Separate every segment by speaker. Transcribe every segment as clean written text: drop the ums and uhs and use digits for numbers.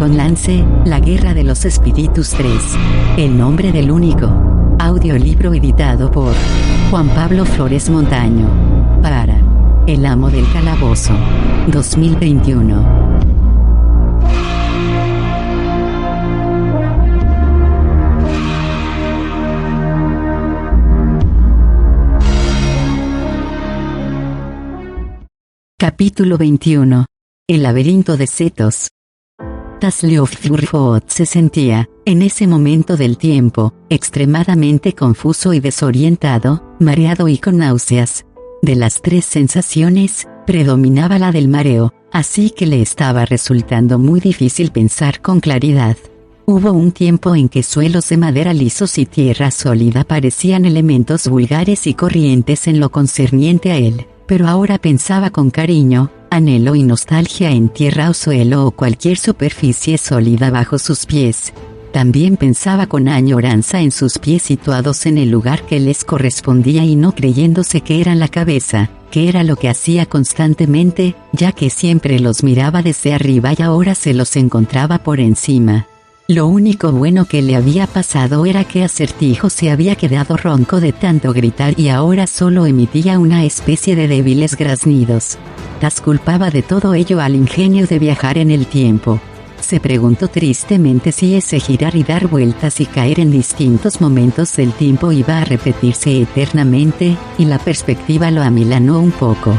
Speaker 1: Dragonlance, La Guerra de los Espíritus 3. El nombre del único. Audiolibro editado por Juan Pablo Flores Montaño. Para El Amo del Calabozo. 2021. Capítulo 21. El laberinto de Cetos. Taslioffurfoot se sentía, en ese momento del tiempo, extremadamente confuso y desorientado, mareado y con náuseas. De las tres sensaciones, predominaba la del mareo, así que le estaba resultando muy difícil pensar con claridad. Hubo un tiempo en que suelos de madera lisos y tierra sólida parecían elementos vulgares y corrientes en lo concerniente a él. Pero ahora pensaba con cariño, anhelo y nostalgia en tierra o suelo o cualquier superficie sólida bajo sus pies. También pensaba con añoranza en sus pies situados en el lugar que les correspondía y no creyéndose que eran la cabeza, que era lo que hacía constantemente, ya que siempre los miraba desde arriba y ahora se los encontraba por encima. Lo único bueno que le había pasado era que Acertijo se había quedado ronco de tanto gritar y ahora solo emitía una especie de débiles graznidos. Tas culpaba de todo ello al ingenio de viajar en el tiempo. Se preguntó tristemente si ese girar y dar vueltas y caer en distintos momentos del tiempo iba a repetirse eternamente, y la perspectiva lo amilanó un poco.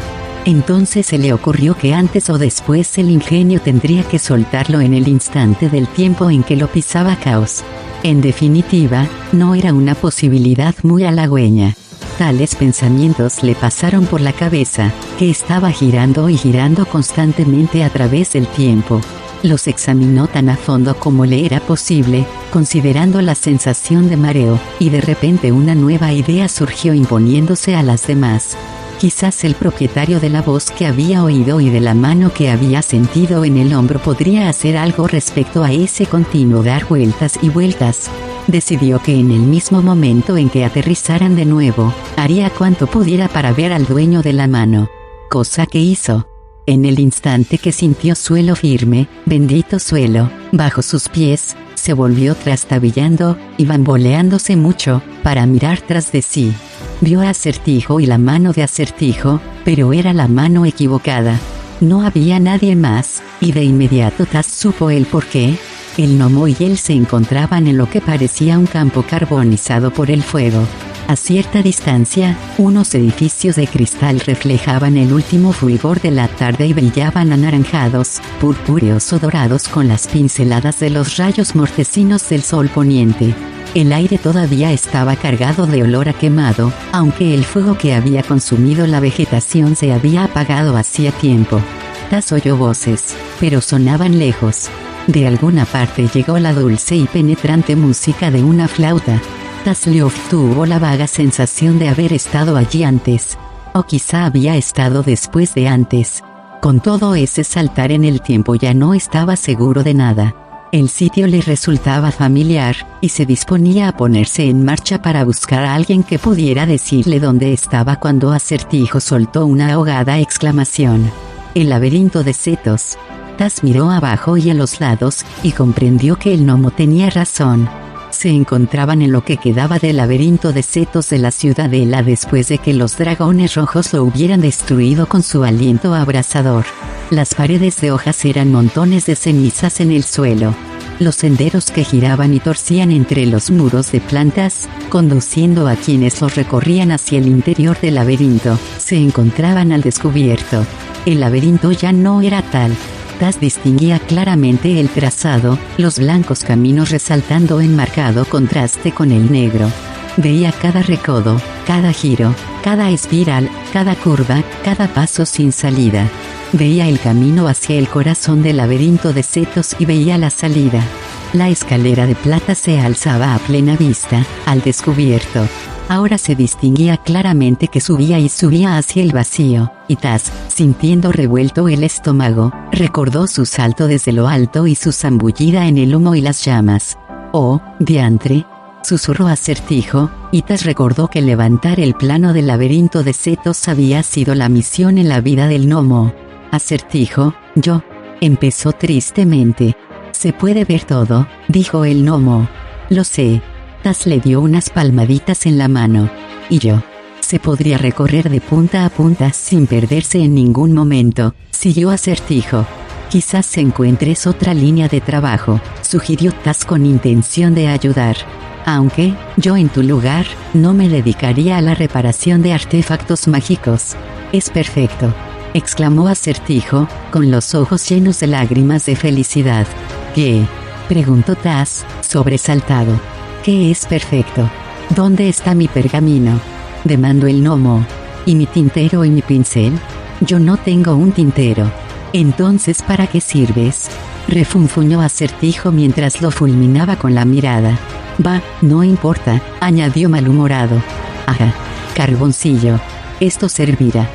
Speaker 1: Entonces se le ocurrió que antes o después el ingenio tendría que soltarlo en el instante del tiempo en que lo pisaba Caos. En definitiva, no era una posibilidad muy halagüeña. Tales pensamientos le pasaron por la cabeza, que estaba girando y girando constantemente a través del tiempo. Los examinó tan a fondo como le era posible, considerando la sensación de mareo, y de repente una nueva idea surgió imponiéndose a las demás. Quizás el propietario de la voz que había oído y de la mano que había sentido en el hombro podría hacer algo respecto a ese continuo dar vueltas y vueltas. Decidió que en el mismo momento en que aterrizaran de nuevo, haría cuanto pudiera para ver al dueño de la mano. Cosa que hizo. En el instante que sintió suelo firme, bendito suelo, bajo sus pies, se volvió trastabillando, y bamboleándose mucho, para mirar tras de sí. Vio a Acertijo y la mano de Acertijo, pero era la mano equivocada. No había nadie más, y de inmediato Tas supo el porqué. El gnomo y él se encontraban en lo que parecía un campo carbonizado por el fuego. A cierta distancia, unos edificios de cristal reflejaban el último fulgor de la tarde y brillaban anaranjados, purpúreos o dorados con las pinceladas de los rayos mortecinos del sol poniente. El aire todavía estaba cargado de olor a quemado, aunque el fuego que había consumido la vegetación se había apagado hacía tiempo. Tas oyó voces, pero sonaban lejos. De alguna parte llegó la dulce y penetrante música de una flauta. Taslioff tuvo la vaga sensación de haber estado allí antes. O quizá había estado después de antes. Con todo ese saltar en el tiempo ya no estaba seguro de nada. El sitio le resultaba familiar, y se disponía a ponerse en marcha para buscar a alguien que pudiera decirle dónde estaba cuando Acertijo soltó una ahogada exclamación. El laberinto de Cetos. Tas miró abajo y a los lados, y comprendió que el gnomo tenía razón. Se encontraban en lo que quedaba del laberinto de Cetos de la ciudadela después de que los dragones rojos lo hubieran destruido con su aliento abrasador. Las paredes de hojas eran montones de cenizas en el suelo. Los senderos que giraban y torcían entre los muros de plantas, conduciendo a quienes los recorrían hacia el interior del laberinto, se encontraban al descubierto. El laberinto ya no era tal. Tas distinguía claramente el trazado, los blancos caminos resaltando en marcado contraste con el negro. Veía cada recodo, cada giro, cada espiral, cada curva, cada paso sin salida. Veía el camino hacia el corazón del laberinto de Cetos y veía la salida. La escalera de plata se alzaba a plena vista, al descubierto. Ahora se distinguía claramente que subía y subía hacia el vacío, y Tas, sintiendo revuelto el estómago, recordó su salto desde lo alto y su zambullida en el humo y las llamas. «Oh, diantre», susurró Acertijo, y Tas recordó que levantar el plano del laberinto de Cetos había sido la misión en la vida del gnomo. «Acertijo, yo», empezó tristemente. Se puede ver todo, dijo el gnomo. Lo sé. Tas le dio unas palmaditas en la mano. Y yo. Se podría recorrer de punta a punta sin perderse en ningún momento, siguió Acertijo. Quizás encuentres otra línea de trabajo, sugirió Tas con intención de ayudar. Aunque, yo en tu lugar, no me dedicaría a la reparación de artefactos mágicos. Es perfecto, exclamó Acertijo, con los ojos llenos de lágrimas de felicidad. ¿Qué? Preguntó Tas, sobresaltado. ¿Qué es perfecto? ¿Dónde está mi pergamino? Demandó el gnomo. ¿Y mi tintero y mi pincel? Yo no tengo un tintero. Entonces, ¿para qué sirves? Refunfuñó Acertijo mientras lo fulminaba con la mirada. Va, no importa, añadió malhumorado. Ajá, carboncillo. Esto servirá.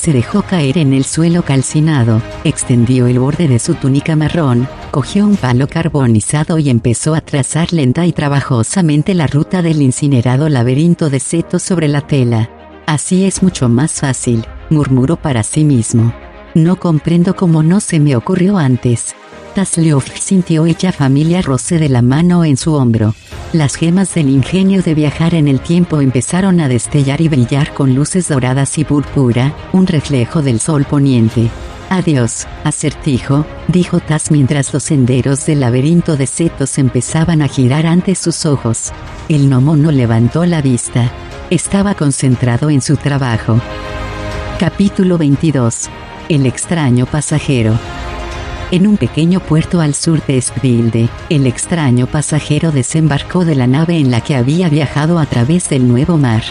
Speaker 1: Se dejó caer en el suelo calcinado, extendió el borde de su túnica marrón, cogió un palo carbonizado y empezó a trazar lenta y trabajosamente la ruta del incinerado laberinto de setos sobre la tela. Así es mucho más fácil, murmuró para sí mismo. No comprendo cómo no se me ocurrió antes. Taslioff sintió ella familiar roce de la mano en su hombro. Las gemas del ingenio de viajar en el tiempo empezaron a destellar y brillar con luces doradas y púrpura, un reflejo del sol poniente. Adiós, Acertijo, dijo Tas mientras los senderos del laberinto de setos empezaban a girar ante sus ojos. El gnomo no levantó la vista. Estaba concentrado en su trabajo. Capítulo 22. El extraño pasajero. En un pequeño puerto al sur de Spilde, el extraño pasajero desembarcó de la nave en la que había viajado a través del nuevo mar.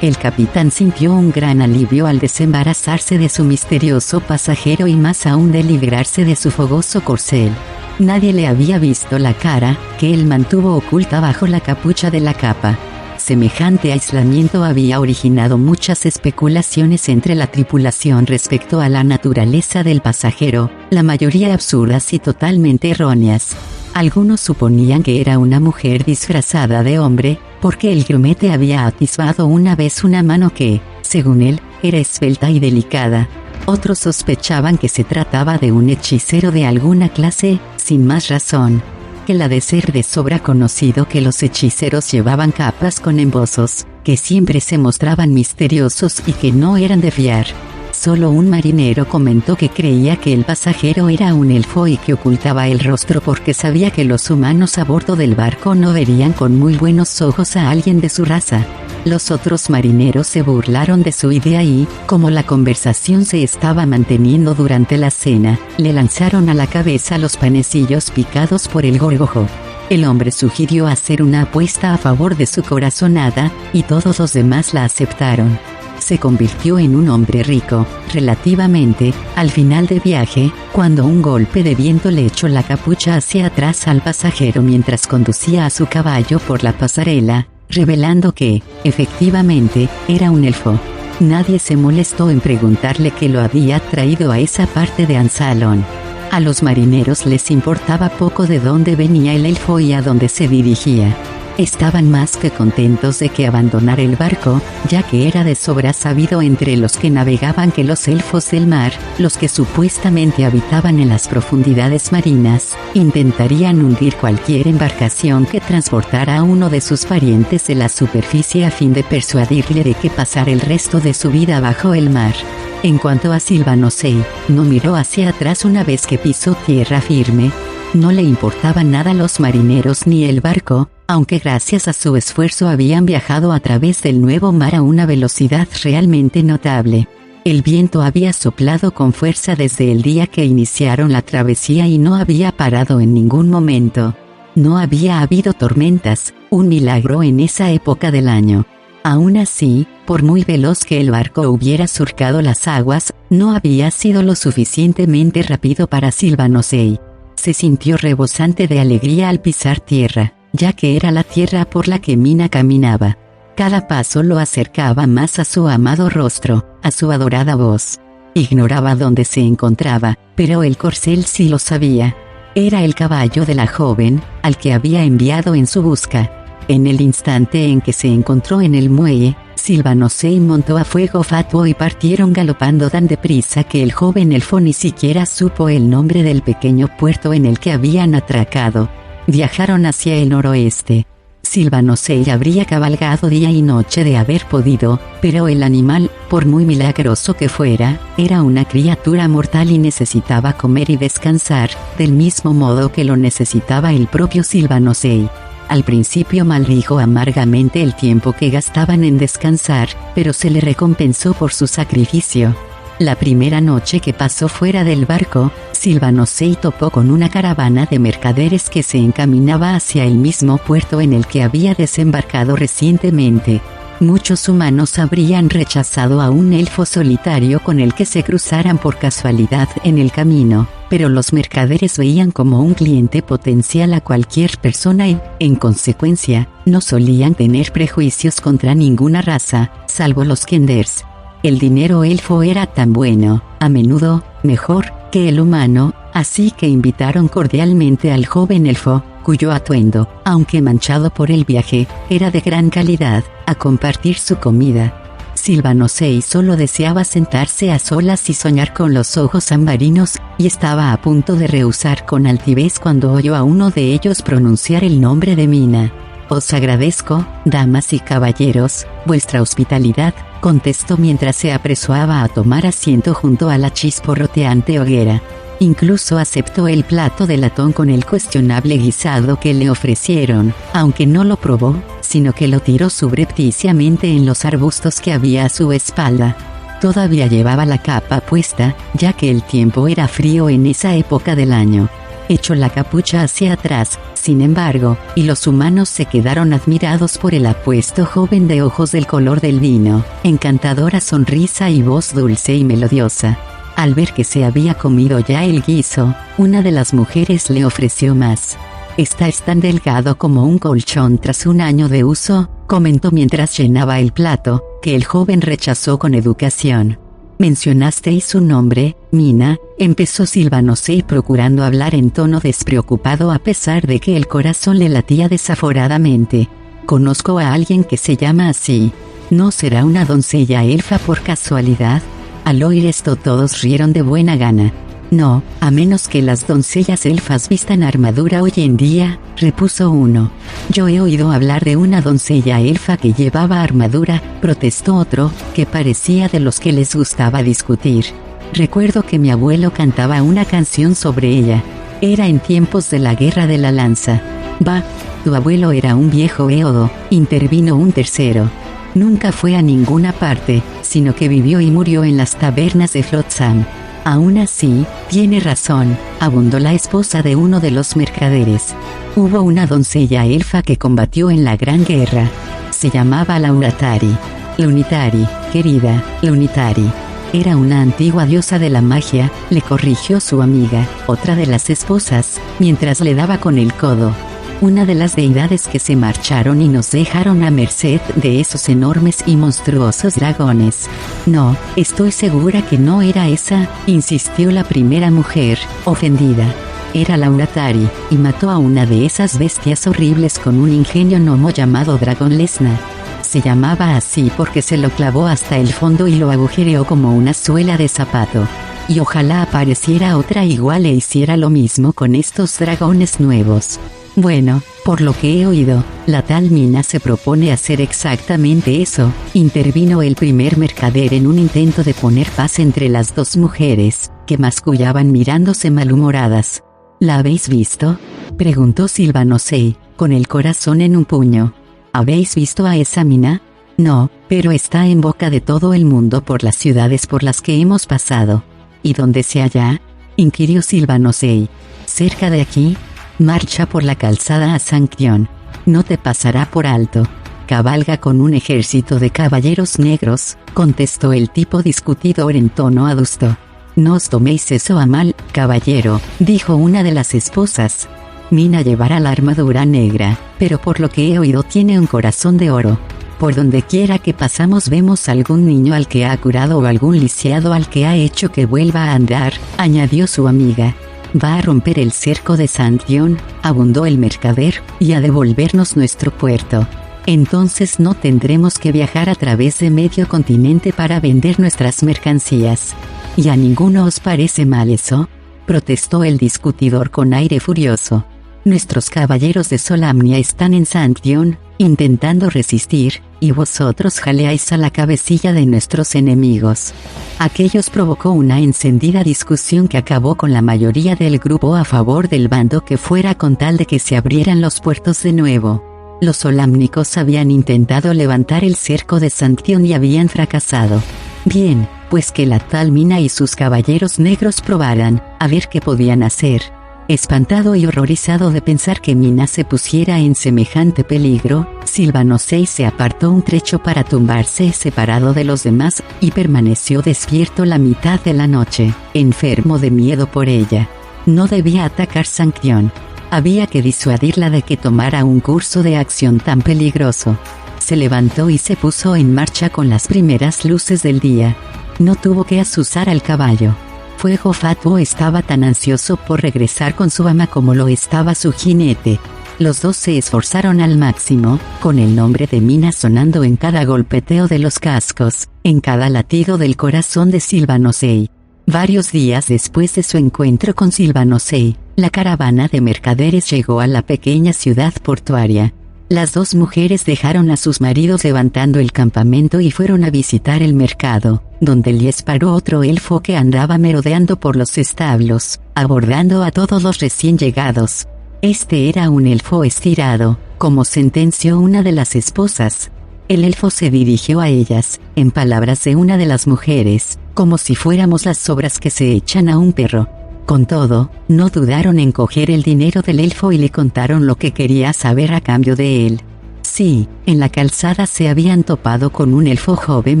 Speaker 1: El capitán sintió un gran alivio al desembarazarse de su misterioso pasajero y más aún de librarse de su fogoso corcel. Nadie le había visto la cara, que él mantuvo oculta bajo la capucha de la capa. Semejante aislamiento había originado muchas especulaciones entre la tripulación respecto a la naturaleza del pasajero, la mayoría absurdas y totalmente erróneas. Algunos suponían que era una mujer disfrazada de hombre, porque el grumete había atisbado una vez una mano que, según él, era esbelta y delicada. Otros sospechaban que se trataba de un hechicero de alguna clase, sin más razón que la de ser de sobra conocido que los hechiceros llevaban capas con embozos, que siempre se mostraban misteriosos y que no eran de fiar. Solo un marinero comentó que creía que el pasajero era un elfo y que ocultaba el rostro porque sabía que los humanos a bordo del barco no verían con muy buenos ojos a alguien de su raza. Los otros marineros se burlaron de su idea y, como la conversación se estaba manteniendo durante la cena, le lanzaron a la cabeza los panecillos picados por el gorgojo. El hombre sugirió hacer una apuesta a favor de su corazonada, y todos los demás la aceptaron. Se convirtió en un hombre rico, relativamente, al final del viaje, cuando un golpe de viento le echó la capucha hacia atrás al pasajero mientras conducía a su caballo por la pasarela, revelando que, efectivamente, era un elfo. Nadie se molestó en preguntarle qué lo había traído a esa parte de Ansalón. A los marineros les importaba poco de dónde venía el elfo y a dónde se dirigía. Estaban más que contentos de que abandonara el barco, ya que era de sobra sabido entre los que navegaban que los elfos del mar, los que supuestamente habitaban en las profundidades marinas, intentarían hundir cualquier embarcación que transportara a uno de sus parientes de la superficie a fin de persuadirle de que pasara el resto de su vida bajo el mar. En cuanto a Silvanosei, no miró hacia atrás una vez que pisó tierra firme. No le importaban nada los marineros ni el barco, aunque gracias a su esfuerzo habían viajado a través del nuevo mar a una velocidad realmente notable. El viento había soplado con fuerza desde el día que iniciaron la travesía y no había parado en ningún momento. No había habido tormentas, un milagro en esa época del año. Aún así, por muy veloz que el barco hubiera surcado las aguas, no había sido lo suficientemente rápido para Silvanosei. Se sintió rebosante de alegría al pisar tierra, ya que era la tierra por la que Mina caminaba. Cada paso lo acercaba más a su amado rostro, a su adorada voz. Ignoraba dónde se encontraba, pero el corcel sí lo sabía. Era el caballo de la joven, al que había enviado en su busca. En el instante en que se encontró en el muelle, Silvanosei montó a fuego fatuo y partieron galopando tan deprisa que el joven elfo ni siquiera supo el nombre del pequeño puerto en el que habían atracado. Viajaron hacia el noroeste. Silvanosei habría cabalgado día y noche de haber podido, pero el animal, por muy milagroso que fuera, era una criatura mortal y necesitaba comer y descansar, del mismo modo que lo necesitaba el propio Silvanosei. Al principio maldijo amargamente el tiempo que gastaban en descansar, pero se le recompensó por su sacrificio. La primera noche que pasó fuera del barco, Silvanosei topó con una caravana de mercaderes que se encaminaba hacia el mismo puerto en el que había desembarcado recientemente. Muchos humanos habrían rechazado a un elfo solitario con el que se cruzaran por casualidad en el camino, pero los mercaderes veían como un cliente potencial a cualquier persona y, en consecuencia, no solían tener prejuicios contra ninguna raza, salvo los Kenders. El dinero elfo era tan bueno, a menudo, mejor, que el humano, así que invitaron cordialmente al joven elfo, cuyo atuendo, aunque manchado por el viaje, era de gran calidad, a compartir su comida. Silvanosei solo deseaba sentarse a solas y soñar con los ojos ambarinos, y estaba a punto de rehusar con altivez cuando oyó a uno de ellos pronunciar el nombre de Mina. «Os agradezco, damas y caballeros, vuestra hospitalidad», contestó mientras se apresuraba a tomar asiento junto a la chisporroteante hoguera. Incluso aceptó el plato de latón con el cuestionable guisado que le ofrecieron, aunque no lo probó, sino que lo tiró subrepticiamente en los arbustos que había a su espalda. Todavía llevaba la capa puesta, ya que el tiempo era frío en esa época del año. Echó la capucha hacia atrás, sin embargo, y los humanos se quedaron admirados por el apuesto joven de ojos del color del vino, encantadora sonrisa y voz dulce y melodiosa. Al ver que se había comido ya el guiso, una de las mujeres le ofreció más. «Estás tan delgado como un colchón tras un año de uso», comentó mientras llenaba el plato, que el joven rechazó con educación. «¿Mencionasteis su nombre, Mina?», empezó Silvanosei procurando hablar en tono despreocupado a pesar de que el corazón le latía desaforadamente. «Conozco a alguien que se llama así. ¿No será una doncella elfa por casualidad?». Al oír esto todos rieron de buena gana. «No, a menos que las doncellas elfas vistan armadura hoy en día», repuso uno. «Yo he oído hablar de una doncella elfa que llevaba armadura», protestó otro, que parecía de los que les gustaba discutir. «Recuerdo que mi abuelo cantaba una canción sobre ella. Era en tiempos de la Guerra de la Lanza». «Bah, tu abuelo era un viejo éodo», intervino un tercero. «Nunca fue a ninguna parte, sino que vivió y murió en las tabernas de Flotsam». «Aún así, tiene razón», abundó la esposa de uno de los mercaderes. «Hubo una doncella elfa que combatió en la Gran Guerra. Se llamaba Launatari». «Lunitari, querida, Lunitari. Era una antigua diosa de la magia», le corrigió su amiga, otra de las esposas, mientras le daba con el codo. «Una de las deidades que se marcharon y nos dejaron a merced de esos enormes y monstruosos dragones». «No, estoy segura que no era esa», insistió la primera mujer, ofendida. «Era Launatari, y mató a una de esas bestias horribles con un ingenio gnomo llamado Dragón Lesna. Se llamaba así porque se lo clavó hasta el fondo y lo agujereó como una suela de zapato. Y ojalá apareciera otra igual e hiciera lo mismo con estos dragones nuevos. Bueno, por lo que he oído, la tal Mina se propone hacer exactamente eso», intervino el primer mercader en un intento de poner paz entre las dos mujeres, que mascullaban mirándose malhumoradas. «¿La habéis visto?», preguntó Silvanosei, con el corazón en un puño. «¿Habéis visto a esa Mina?». «No, pero está en boca de todo el mundo por las ciudades por las que hemos pasado». «¿Y dónde se halla?», inquirió Silvanosei. «Cerca de aquí. Marcha por la calzada a Sanction. No te pasará por alto. Cabalga con un ejército de caballeros negros», contestó el tipo discutidor en tono adusto. «No os toméis eso a mal, caballero», dijo una de las esposas. «Mina llevará la armadura negra, pero por lo que he oído tiene un corazón de oro. Por donde quiera que pasamos vemos algún niño al que ha curado o algún lisiado al que ha hecho que vuelva a andar», añadió su amiga. «Va a romper el cerco de Sanction», abundó el mercader, «y a devolvernos nuestro puerto». Entonces no tendremos que viajar a través de medio continente para vender nuestras mercancías. ¿Y a ninguno os parece mal eso?, protestó el discutidor con aire furioso. Nuestros caballeros de Solamnia están en Sancción, intentando resistir, y vosotros jaleáis a la cabecilla de nuestros enemigos. Aquellos provocó una encendida discusión que acabó con la mayoría del grupo a favor del bando que fuera con tal de que se abrieran los puertos de nuevo. Los solámnicos habían intentado levantar el cerco de Sancción y habían fracasado. Bien, pues que la tal Mina y sus caballeros negros probaran, a ver qué podían hacer. Espantado y horrorizado de pensar que Mina se pusiera en semejante peligro, Silvano VI se apartó un trecho para tumbarse separado de los demás, y permaneció despierto la mitad de la noche, enfermo de miedo por ella. No debía atacar Sancción. Había que disuadirla de que tomara un curso de acción tan peligroso. Se levantó y se puso en marcha con las primeras luces del día. No tuvo que azuzar al caballo. Fuego Fatuo estaba tan ansioso por regresar con su ama como lo estaba su jinete. Los dos se esforzaron al máximo, con el nombre de Mina sonando en cada golpeteo de los cascos, en cada latido del corazón de Silvano VI. Varios días después de su encuentro con Silvano VI, la caravana de mercaderes llegó a la pequeña ciudad portuaria. Las dos mujeres dejaron a sus maridos levantando el campamento y fueron a visitar el mercado, donde les paró otro elfo que andaba merodeando por los establos, abordando a todos los recién llegados. Este era un elfo estirado, como sentenció una de las esposas. El elfo se dirigió a ellas, en palabras de una de las mujeres, como si fuéramos las sobras que se echan a un perro. Con todo, no dudaron en coger el dinero del elfo y le contaron lo que quería saber a cambio de él. Sí, en la calzada se habían topado con un elfo joven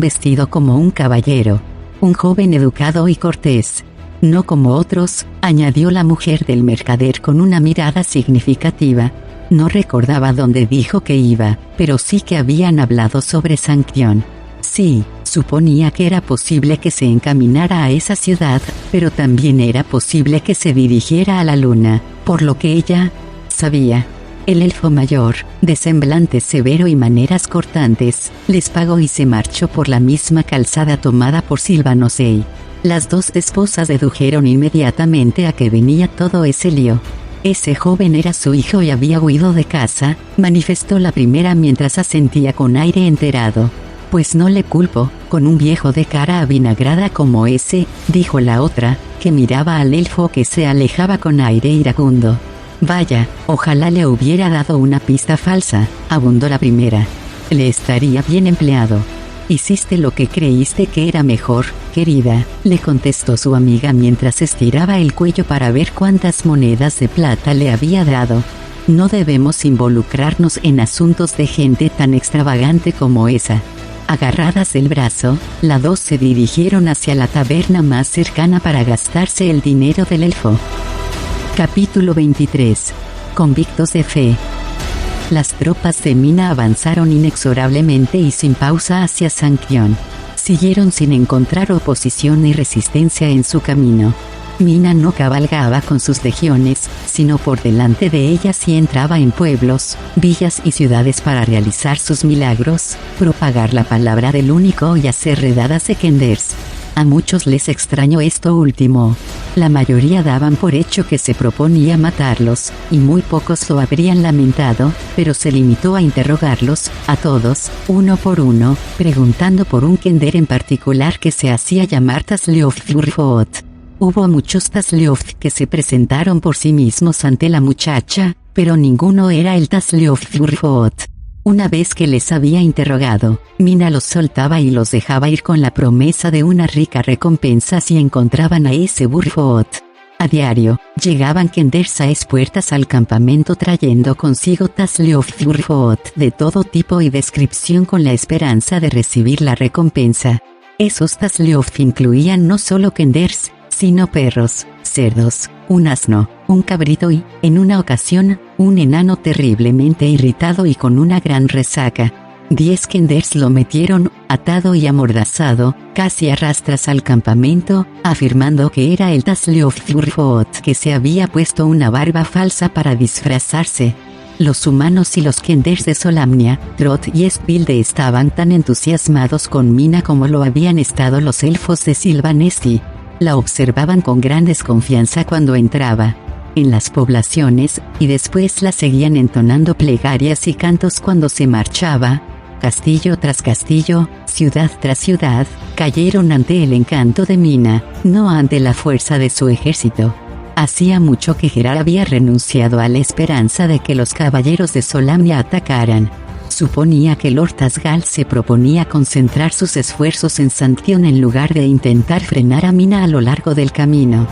Speaker 1: vestido como un caballero. Un joven educado y cortés. No como otros, añadió la mujer del mercader con una mirada significativa. No recordaba dónde dijo que iba, pero sí que habían hablado sobre Sancción. Sí, suponía que era posible que se encaminara a esa ciudad, pero también era posible que se dirigiera a la luna, por lo que ella sabía. El elfo mayor, de semblante severo y maneras cortantes, les pagó y se marchó por la misma calzada tomada por Silvano VI. Las dos esposas dedujeron inmediatamente a qué venía todo ese lío. Ese joven era su hijo y había huido de casa, manifestó la primera mientras asentía con aire enterado. Pues no le culpo, con un viejo de cara avinagrada como ese, dijo la otra, que miraba al elfo que se alejaba con aire iracundo. Vaya, ojalá le hubiera dado una pista falsa, abundó la primera. Le estaría bien empleado. Hiciste lo que creíste que era mejor, querida, le contestó su amiga mientras estiraba el cuello para ver cuántas monedas de plata le había dado. No debemos involucrarnos en asuntos de gente tan extravagante como esa. Agarradas del brazo, las dos se dirigieron hacia la taberna más cercana para gastarse el dinero del elfo. Capítulo 23. Convictos de fe. Las tropas de Mina avanzaron inexorablemente y sin pausa hacia Sancción. Siguieron sin encontrar oposición ni resistencia en su camino. Mina no cabalgaba con sus legiones, sino por delante de ellas y entraba en pueblos, villas y ciudades para realizar sus milagros, propagar la palabra del único y hacer redadas de Kenders. A muchos les extrañó esto último. La mayoría daban por hecho que se proponía matarlos, y muy pocos lo habrían lamentado, pero se limitó a interrogarlos, a todos, uno por uno, preguntando por un Kender en particular que se hacía llamar Tasleofthurfoot. Hubo muchos Tasleoft que se presentaron por sí mismos ante la muchacha, pero ninguno era el Tasleofthurfoot. Una vez que les había interrogado, Mina los soltaba y los dejaba ir con la promesa de una rica recompensa si encontraban a ese Burfoot. A diario, llegaban Kenders a espuertas al campamento trayendo consigo Tasleofthurfoot de todo tipo y descripción con la esperanza de recibir la recompensa. Esos Tasleoft incluían no solo Kenders, sino perros, cerdos, un asno, un cabrito y, en una ocasión, un enano terriblemente irritado y con una gran resaca. 10 Kenders lo metieron, atado y amordazado, casi a rastras al campamento, afirmando que era el Tasleofthurfoot que se había puesto una barba falsa para disfrazarse. Los humanos y los Kenders de Solamnia, Trot y Espilde estaban tan entusiasmados con Mina como lo habían estado los elfos de Silvanesti. La observaban con gran desconfianza cuando entraba en las poblaciones, y después la seguían entonando plegarias y cantos cuando se marchaba. Castillo tras castillo, ciudad tras ciudad, cayeron ante el encanto de Mina, no ante la fuerza de su ejército. Hacía mucho que Gerard había renunciado a la esperanza de que los caballeros de Solamnia atacaran. Suponía que Lord Asgal se proponía concentrar sus esfuerzos en Sancción en lugar de intentar frenar a Mina a lo largo del camino.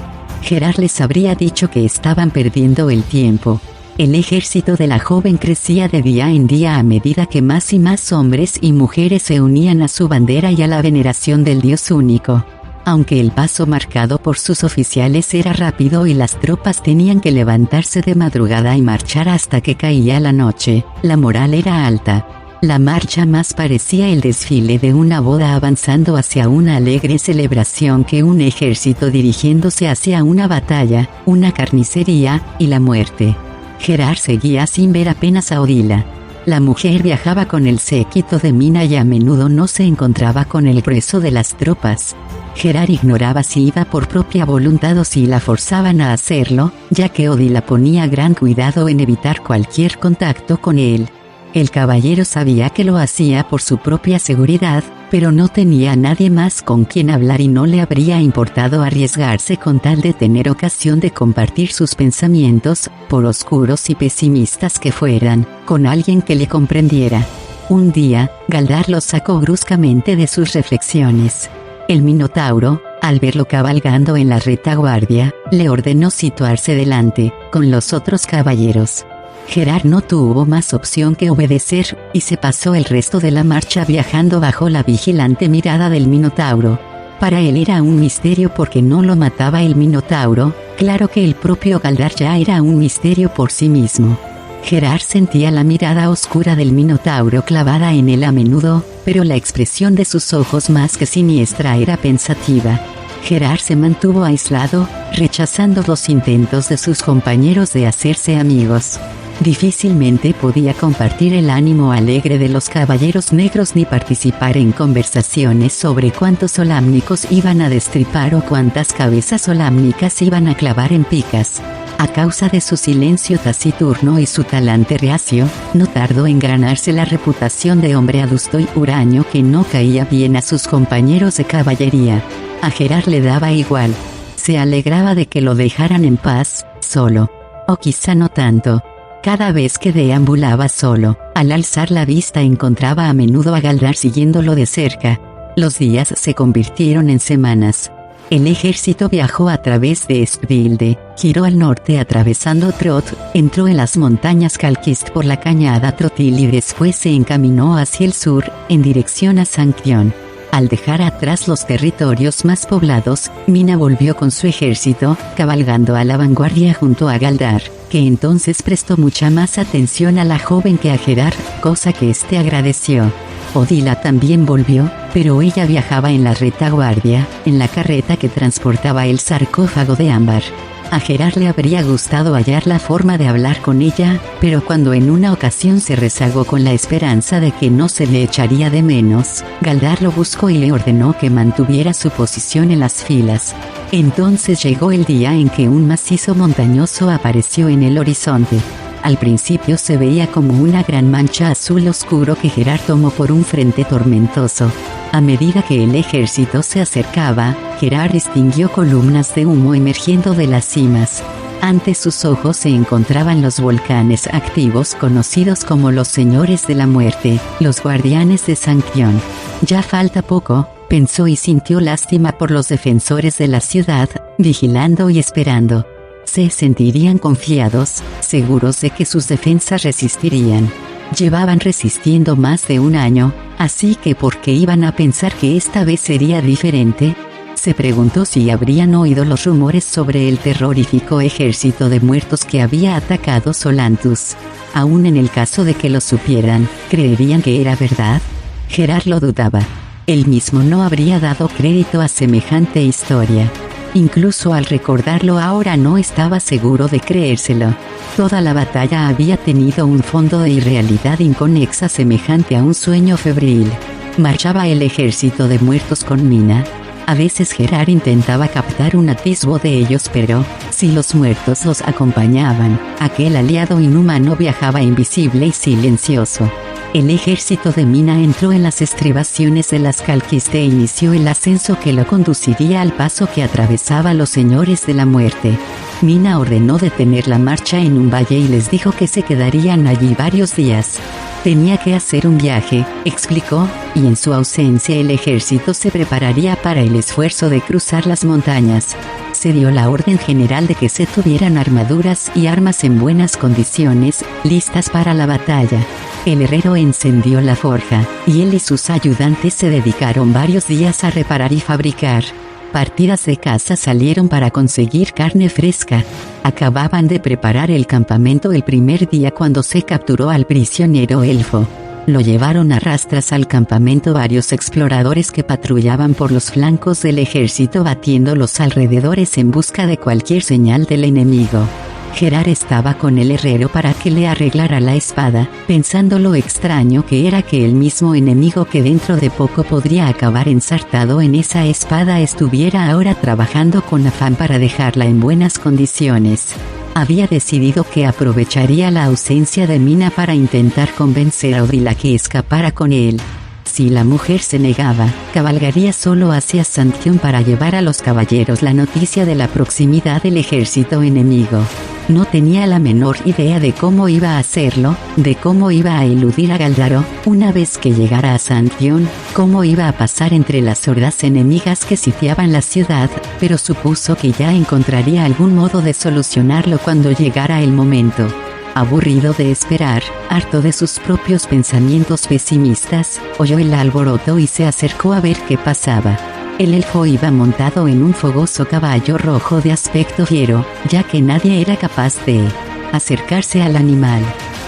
Speaker 1: Gerard les habría dicho que estaban perdiendo el tiempo. El ejército de la joven crecía de día en día a medida que más y más hombres y mujeres se unían a su bandera y a la veneración del Dios único. Aunque el paso marcado por sus oficiales era rápido y las tropas tenían que levantarse de madrugada y marchar hasta que caía la noche, la moral era alta. La marcha más parecía el desfile de una boda avanzando hacia una alegre celebración que un ejército dirigiéndose hacia una batalla, una carnicería, y la muerte. Gerard seguía sin ver apenas a Odila. La mujer viajaba con el séquito de Mina y a menudo no se encontraba con el grueso de las tropas. Gerard ignoraba si iba por propia voluntad o si la forzaban a hacerlo, ya que Odila ponía gran cuidado en evitar cualquier contacto con él. El caballero sabía que lo hacía por su propia seguridad, pero no tenía a nadie más con quien hablar y no le habría importado arriesgarse con tal de tener ocasión de compartir sus pensamientos, por oscuros y pesimistas que fueran, con alguien que le comprendiera. Un día, Galdar lo sacó bruscamente de sus reflexiones. El Minotauro, al verlo cabalgando en la retaguardia, le ordenó situarse delante, con los otros caballeros. Gerard no tuvo más opción que obedecer, y se pasó el resto de la marcha viajando bajo la vigilante mirada del Minotauro. Para él era un misterio porque no lo mataba el Minotauro, claro que el propio Galdar ya era un misterio por sí mismo. Gerard sentía la mirada oscura del Minotauro clavada en él a menudo, pero la expresión de sus ojos más que siniestra era pensativa. Gerard se mantuvo aislado, rechazando los intentos de sus compañeros de hacerse amigos. Difícilmente podía compartir el ánimo alegre de los caballeros negros ni participar en conversaciones sobre cuántos solámnicos iban a destripar o cuántas cabezas solámnicas iban a clavar en picas. A causa de su silencio taciturno y su talante reacio, no tardó en ganarse la reputación de hombre adusto y huraño que no caía bien a sus compañeros de caballería. A Gerard le daba igual. Se alegraba de que lo dejaran en paz, solo. O quizá no tanto. Cada vez que deambulaba solo, al alzar la vista encontraba a menudo a Galdar siguiéndolo de cerca. Los días se convirtieron en semanas. El ejército viajó a través de Espilde, giró al norte atravesando Trot, entró en las montañas Calquist por la cañada Trotil y después se encaminó hacia el sur, en dirección a Sancción. Al dejar atrás los territorios más poblados, Mina volvió con su ejército, cabalgando a la vanguardia junto a Galdar, que entonces prestó mucha más atención a la joven que a Gerard, cosa que éste agradeció. Odila también volvió, pero ella viajaba en la retaguardia, en la carreta que transportaba el sarcófago de ámbar. A Gerard le habría gustado hallar la forma de hablar con ella, pero cuando en una ocasión se rezagó con la esperanza de que no se le echaría de menos, Galdar lo buscó y le ordenó que mantuviera su posición en las filas. Entonces llegó el día en que un macizo montañoso apareció en el horizonte. Al principio se veía como una gran mancha azul oscuro que Gerard tomó por un frente tormentoso. A medida que el ejército se acercaba, Gerard distinguió columnas de humo emergiendo de las cimas. Ante sus ojos se encontraban los volcanes activos conocidos como los Señores de la Muerte, los Guardianes de Sancción. Ya falta poco, pensó y sintió lástima por los defensores de la ciudad, vigilando y esperando. Se sentirían confiados, seguros de que sus defensas resistirían. Llevaban resistiendo más de un año, así que ¿por qué iban a pensar que esta vez sería diferente? Se preguntó si habrían oído los rumores sobre el terrorífico ejército de muertos que había atacado Solantus. Aún en el caso de que lo supieran, ¿creerían que era verdad? Gerard lo dudaba. Él mismo no habría dado crédito a semejante historia. Incluso al recordarlo ahora no estaba seguro de creérselo. Toda la batalla había tenido un fondo de irrealidad inconexa semejante a un sueño febril. Marchaba el ejército de muertos con Mina. A veces Gerard intentaba captar un atisbo de ellos, pero, si los muertos los acompañaban, aquel aliado inhumano viajaba invisible y silencioso. El ejército de Mina entró en las estribaciones de las Calquiste e inició el ascenso que lo conduciría al paso que atravesaba los señores de la muerte. Mina ordenó detener la marcha en un valle y les dijo que se quedarían allí varios días. Tenía que hacer un viaje, explicó, y en su ausencia el ejército se prepararía para el esfuerzo de cruzar las montañas. Se dio la orden general de que se tuvieran armaduras y armas en buenas condiciones, listas para la batalla. El herrero encendió la forja, y él y sus ayudantes se dedicaron varios días a reparar y fabricar. Partidas de caza salieron para conseguir carne fresca. Acababan de preparar el campamento el primer día cuando se capturó al prisionero elfo. Lo llevaron a rastras al campamento varios exploradores que patrullaban por los flancos del ejército batiendo los alrededores en busca de cualquier señal del enemigo. Gerard estaba con el herrero para que le arreglara la espada, pensando lo extraño que era que el mismo enemigo que dentro de poco podría acabar ensartado en esa espada estuviera ahora trabajando con afán para dejarla en buenas condiciones. Había decidido que aprovecharía la ausencia de Mina para intentar convencer a Odila que escapara con él. Si la mujer se negaba, cabalgaría solo hacia Santión para llevar a los caballeros la noticia de la proximidad del ejército enemigo. No tenía la menor idea de cómo iba a hacerlo, de cómo iba a eludir a Galdaro, una vez que llegara a Santión, cómo iba a pasar entre las hordas enemigas que sitiaban la ciudad, pero supuso que ya encontraría algún modo de solucionarlo cuando llegara el momento. Aburrido de esperar, harto de sus propios pensamientos pesimistas, oyó el alboroto y se acercó a ver qué pasaba. El elfo iba montado en un fogoso caballo rojo de aspecto fiero, ya que nadie era capaz de acercarse al animal.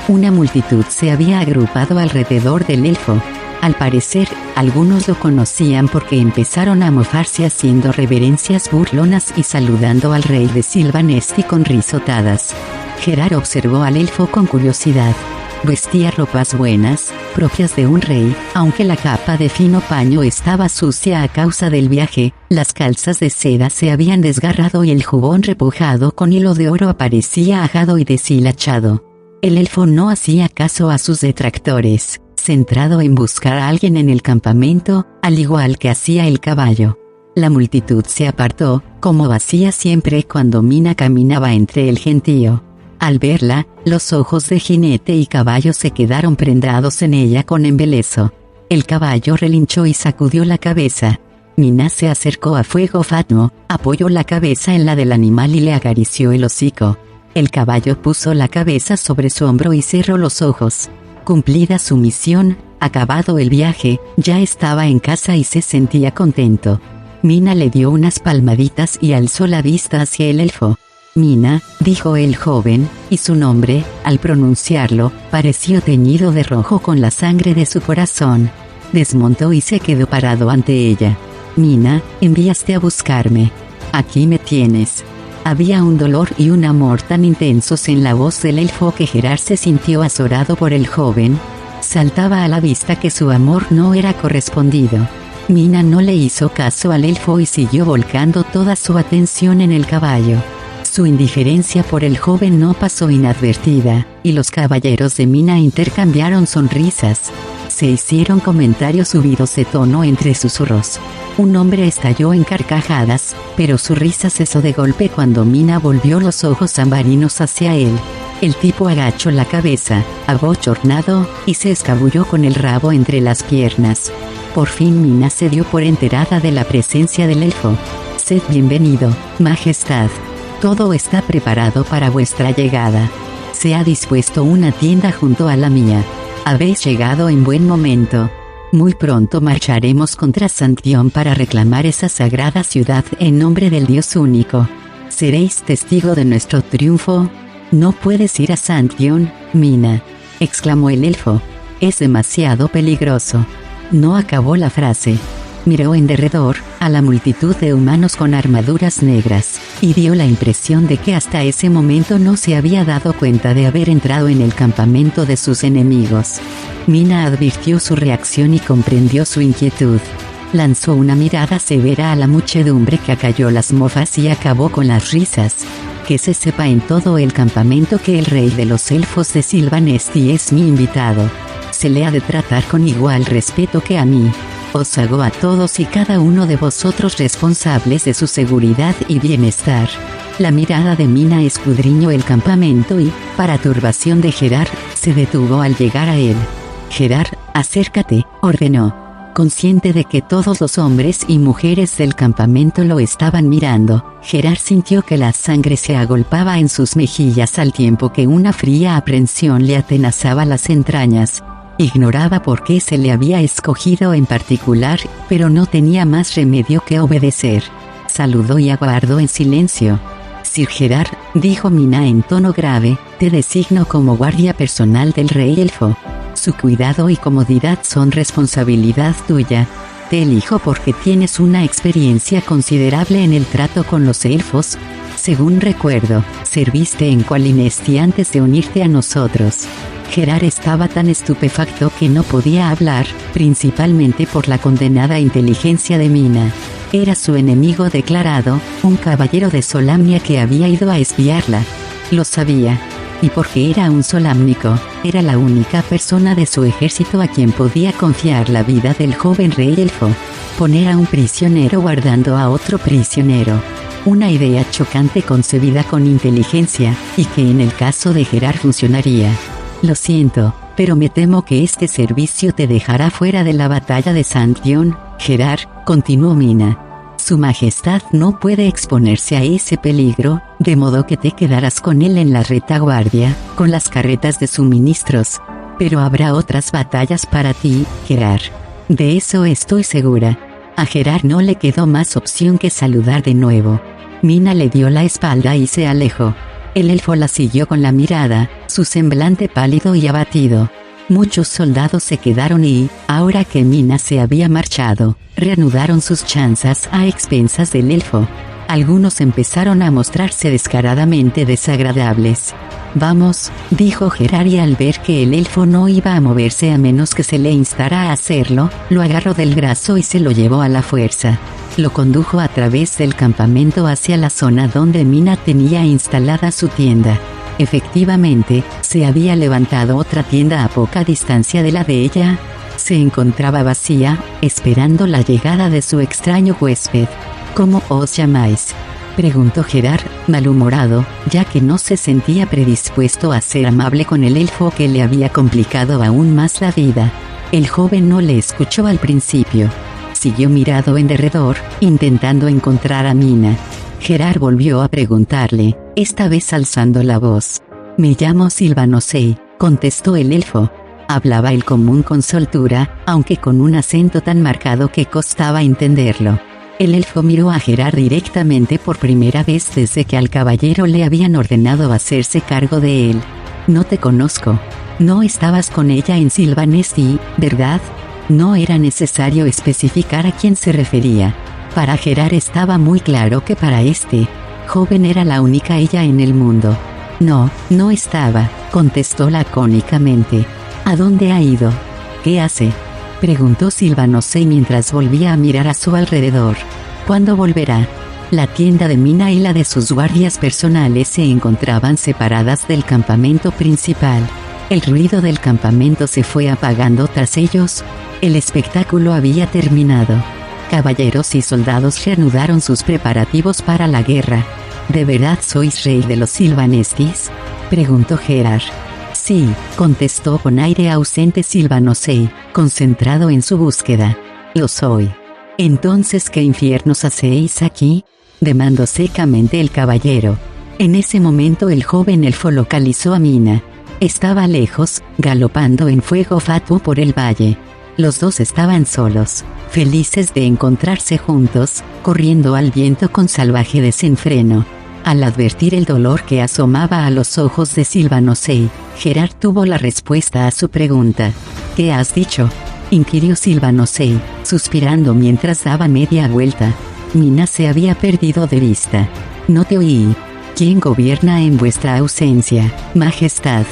Speaker 1: Una multitud se había agrupado alrededor del elfo. Al parecer, algunos lo conocían porque empezaron a mofarse haciendo reverencias burlonas y saludando al rey de Silvanesti con risotadas. Gerard observó al elfo con curiosidad. Vestía ropas buenas, propias de un rey, aunque la capa de fino paño estaba sucia a causa del viaje, las calzas de seda se habían desgarrado y el jubón repujado con hilo de oro aparecía ajado y deshilachado. El elfo no hacía caso a sus detractores, centrado en buscar a alguien en el campamento, al igual que hacía el caballo. La multitud se apartó, como hacía siempre cuando Mina caminaba entre el gentío. Al verla, los ojos de jinete y caballo se quedaron prendados en ella con embeleso. El caballo relinchó y sacudió la cabeza. Mina se acercó a Fuego Fatmo, apoyó la cabeza en la del animal y le acarició el hocico. El caballo puso la cabeza sobre su hombro y cerró los ojos. Cumplida su misión, acabado el viaje, ya estaba en casa y se sentía contento. Mina le dio unas palmaditas y alzó la vista hacia el elfo. Mina, dijo el joven, y su nombre, al pronunciarlo, pareció teñido de rojo con la sangre de su corazón. Desmontó y se quedó parado ante ella. Mina, enviaste a buscarme. Aquí me tienes. Había un dolor y un amor tan intensos en la voz del elfo que Gerard se sintió azorado por el joven. Saltaba a la vista que su amor no era correspondido. Mina no le hizo caso al elfo y siguió volcando toda su atención en el caballo. Su indiferencia por el joven no pasó inadvertida, y los caballeros de Mina intercambiaron sonrisas. Se hicieron comentarios subidos de tono entre susurros. Un hombre estalló en carcajadas, pero su risa cesó de golpe cuando Mina volvió los ojos ambarinos hacia él. El tipo agachó la cabeza, abochornado, y se escabulló con el rabo entre las piernas. Por fin Mina se dio por enterada de la presencia del elfo. Sed bienvenido, Majestad. Todo está preparado para vuestra llegada. Se ha dispuesto una tienda junto a la mía. Habéis llegado en buen momento. Muy pronto marcharemos contra Santión para reclamar esa sagrada ciudad en nombre del Dios único. ¿Seréis testigo de nuestro triunfo? No puedes ir a Santión, Mina, exclamó el elfo. Es demasiado peligroso. No acabó la frase. Miró en derredor, a la multitud de humanos con armaduras negras, y dio la impresión de que hasta ese momento no se había dado cuenta de haber entrado en el campamento de sus enemigos. Mina advirtió su reacción y comprendió su inquietud. Lanzó una mirada severa a la muchedumbre que acalló las mofas y acabó con las risas. Que se sepa en todo el campamento que el rey de los elfos de Silvanesti es mi invitado. Se le ha de tratar con igual respeto que a mí. Os hago a todos y cada uno de vosotros responsables de su seguridad y bienestar. La mirada de Mina escudriñó el campamento y, para turbación de Gerard, se detuvo al llegar a él. Gerard, acércate, ordenó. Consciente de que todos los hombres y mujeres del campamento lo estaban mirando, Gerard sintió que la sangre se agolpaba en sus mejillas al tiempo que una fría aprensión le atenazaba las entrañas. Ignoraba por qué se le había escogido en particular, pero no tenía más remedio que obedecer. Saludó y aguardó en silencio. Sir Gerard, dijo Mina en tono grave, te designo como guardia personal del rey elfo. Su cuidado y comodidad son responsabilidad tuya. Te elijo porque tienes una experiencia considerable en el trato con los elfos. Según recuerdo, serviste en Qualinesti antes de unirte a nosotros. Gerard estaba tan estupefacto que no podía hablar, principalmente por la condenada inteligencia de Mina. Era su enemigo declarado, un caballero de Solamnia que había ido a espiarla. Lo sabía. Y porque era un solámnico, era la única persona de su ejército a quien podía confiar la vida del joven rey elfo. Poner a un prisionero guardando a otro prisionero. Una idea chocante concebida con inteligencia, y que en el caso de Gerard funcionaría. Lo siento, pero me temo que este servicio te dejará fuera de la batalla de Saint-John, Gerard, continuó Mina. Su Majestad no puede exponerse a ese peligro, de modo que te quedarás con él en la retaguardia, con las carretas de suministros. Pero habrá otras batallas para ti, Gerard. De eso estoy segura. A Gerard no le quedó más opción que saludar de nuevo. Mina le dio la espalda y se alejó. El elfo la siguió con la mirada, su semblante pálido y abatido. Muchos soldados se quedaron y, ahora que Mina se había marchado, reanudaron sus chanzas a expensas del elfo. Algunos empezaron a mostrarse descaradamente desagradables. Vamos, dijo Gerard y al ver que el elfo no iba a moverse a menos que se le instara a hacerlo, lo agarró del brazo y se lo llevó a la fuerza. Lo condujo a través del campamento hacia la zona donde Mina tenía instalada su tienda. Efectivamente, se había levantado otra tienda a poca distancia de la de ella. Se encontraba vacía, esperando la llegada de su extraño huésped. ¿Cómo os llamáis?, preguntó Gerard, malhumorado, ya que no se sentía predispuesto a ser amable con el elfo que le había complicado aún más la vida. El joven no le escuchó al principio. Siguió mirado en derredor, intentando encontrar a Mina. Gerard volvió a preguntarle, esta vez alzando la voz. Me llamo Silvanosei, contestó el elfo. Hablaba el común con soltura, aunque con un acento tan marcado que costaba entenderlo. El elfo miró a Gerard directamente por primera vez desde que al caballero le habían ordenado hacerse cargo de él. No te conozco. No estabas con ella en Silvanesti, ¿verdad? No era necesario especificar a quién se refería. Para Gerard estaba muy claro que para este joven era la única ella en el mundo. No, no estaba, contestó lacónicamente. ¿A dónde ha ido? ¿Qué hace?, preguntó Silvanosei mientras volvía a mirar a su alrededor. ¿Cuándo volverá? La tienda de Mina y la de sus guardias personales se encontraban separadas del campamento principal. El ruido del campamento se fue apagando tras ellos. El espectáculo había terminado. Caballeros y soldados reanudaron sus preparativos para la guerra. ¿De verdad sois rey de los Silvanestis?, preguntó Gerard. Sí, contestó con aire ausente Silvanosei, concentrado en su búsqueda. Lo soy. Entonces, ¿qué infiernos hacéis aquí?, demandó secamente el caballero. En ese momento el joven elfo localizó a Mina. Estaba lejos, galopando en fuego fatuo por el valle. Los dos estaban solos, felices de encontrarse juntos, corriendo al viento con salvaje desenfreno. Al advertir el dolor que asomaba a los ojos de Silvanosei, Gerard tuvo la respuesta a su pregunta. ¿Qué has dicho?, inquirió Silvanosei, suspirando mientras daba media vuelta. Mina se había perdido de vista. No te oí. ¿Quién gobierna en vuestra ausencia, Majestad?,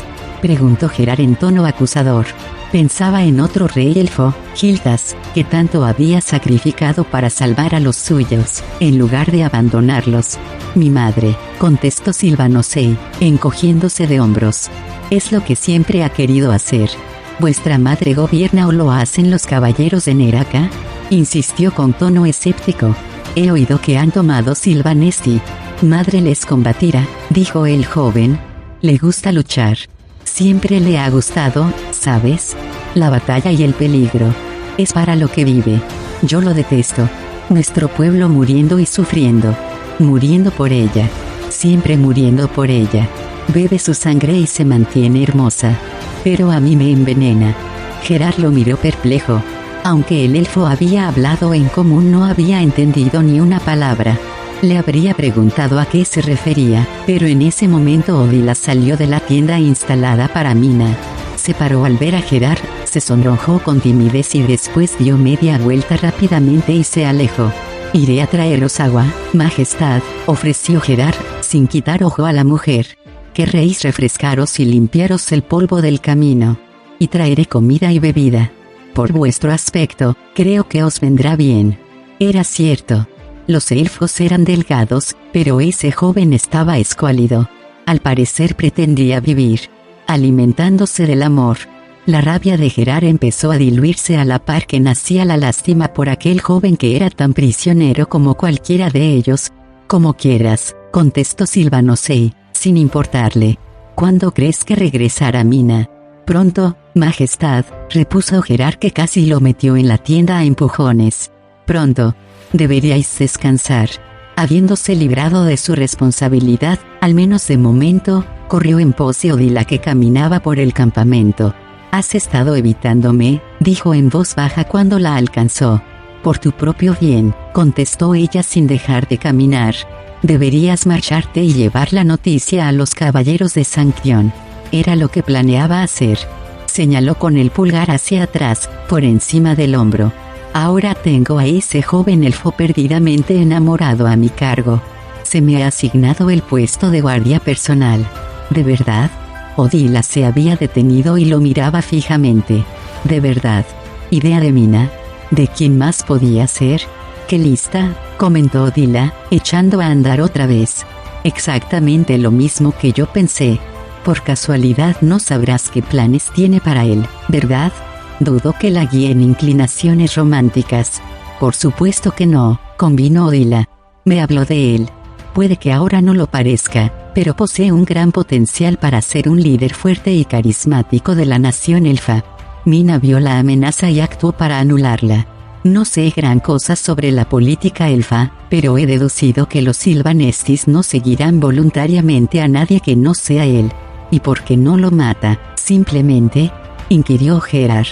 Speaker 1: preguntó Gerard en tono acusador. Pensaba en otro rey elfo, Gildas, que tanto había sacrificado para salvar a los suyos, en lugar de abandonarlos. Mi madre, contestó Silvanosei, encogiéndose de hombros. Es lo que siempre ha querido hacer. ¿Vuestra madre gobierna o lo hacen los caballeros de Neraka?, insistió con tono escéptico. He oído que han tomado Silvanesti. Madre les combatirá, dijo el joven. Le gusta luchar. Siempre le ha gustado, ¿sabes? La batalla y el peligro. Es para lo que vive. Yo lo detesto. Nuestro pueblo muriendo y sufriendo. Muriendo por ella. Siempre muriendo por ella. Bebe su sangre y se mantiene hermosa. Pero a mí me envenena. Gerard lo miró perplejo. Aunque el elfo había hablado en común, no había entendido ni una palabra. Le habría preguntado a qué se refería, pero en ese momento Odila salió de la tienda instalada para Mina. Se paró al ver a Gerard, se sonrojó con timidez y después dio media vuelta rápidamente y se alejó. Iré a traeros agua, Majestad, ofreció Gerard, sin quitar ojo a la mujer. Querréis refrescaros y limpiaros el polvo del camino. Y traeré comida y bebida. Por vuestro aspecto, creo que os vendrá bien. Era cierto. Los elfos eran delgados, pero ese joven estaba escuálido. Al parecer pretendía vivir, alimentándose del amor. La rabia de Gerard empezó a diluirse a la par que nacía la lástima por aquel joven que era tan prisionero como cualquiera de ellos. Como quieras, contestó Silvanosei, sin importarle. ¿Cuándo crees que regresará Mina? Pronto, Majestad, repuso Gerard, que casi lo metió en la tienda a empujones. Pronto. Deberíais descansar. Habiéndose librado de su responsabilidad, al menos de momento, corrió en pos de Odila, que caminaba por el campamento. Has estado evitándome, dijo en voz baja cuando la alcanzó. Por tu propio bien, contestó ella sin dejar de caminar. Deberías marcharte y llevar la noticia a los caballeros de Sancción. Era lo que planeaba hacer. Señaló con el pulgar hacia atrás, por encima del hombro. Ahora tengo a ese joven elfo perdidamente enamorado a mi cargo. Se me ha asignado el puesto de guardia personal. ¿De verdad? Odila se había detenido y lo miraba fijamente. ¿De verdad? ¿Idea de Mina? ¿De quién más podía ser? ¿Qué lista?, comentó Odila, echando a andar otra vez. Exactamente lo mismo que yo pensé. Por casualidad no sabrás qué planes tiene para él, ¿verdad? Dudo que la guíe en inclinaciones románticas. Por supuesto que no, convino Odila. Me habló de él. Puede que ahora no lo parezca, pero posee un gran potencial para ser un líder fuerte y carismático de la nación elfa. Mina vio la amenaza y actuó para anularla. No sé gran cosa sobre la política elfa, pero he deducido que los Silvanestis no seguirán voluntariamente a nadie que no sea él. ¿Y por qué no lo mata, simplemente?, inquirió Gerard.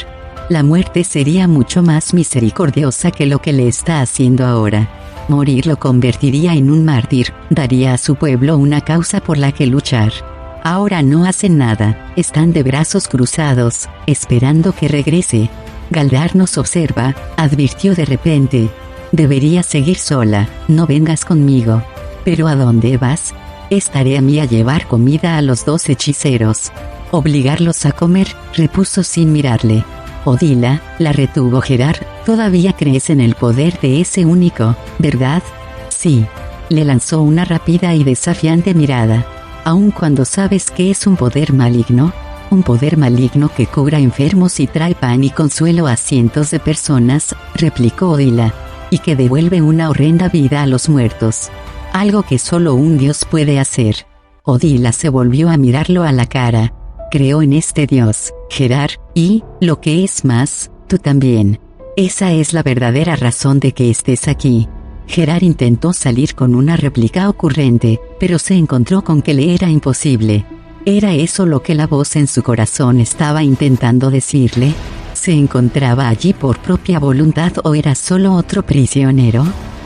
Speaker 1: La muerte sería mucho más misericordiosa que lo que le está haciendo ahora. Morir lo convertiría en un mártir, daría a su pueblo una causa por la que luchar. Ahora no hacen nada, están de brazos cruzados, esperando que regrese. Galdar nos observa, advirtió de repente. Deberías seguir sola, no vengas conmigo. ¿Pero a dónde vas? Es tarea mía llevar comida a los 2 hechiceros. Obligarlos a comer, repuso sin mirarle. Odila, la retuvo Gerard, todavía crees en el poder de ese único, ¿verdad? Sí. Le lanzó una rápida y desafiante mirada. Aun cuando sabes que es un poder maligno. Un poder maligno que cura enfermos y trae pan y consuelo a cientos de personas, replicó Odila. Y que devuelve una horrenda vida a los muertos. Algo que solo un dios puede hacer. Odila se volvió a mirarlo a la cara. Creo en este dios, Gerard, y, lo que es más, tú también. Esa es la verdadera razón de que estés aquí. Gerard intentó salir con una réplica ocurrente, pero se encontró con que le era imposible. ¿Era eso lo que la voz en su corazón estaba intentando decirle? ¿Se encontraba allí por propia voluntad o era solo otro prisionero?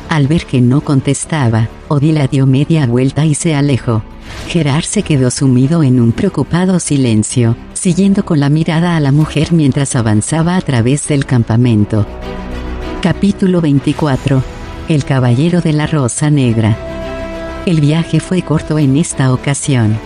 Speaker 1: Al ver que no contestaba, Odila dio media vuelta y se alejó. Gerard se quedó sumido en un preocupado silencio, siguiendo con la mirada a la mujer mientras avanzaba a través del campamento. Capítulo 24. El Caballero de la Rosa Negra. El viaje fue corto en esta ocasión.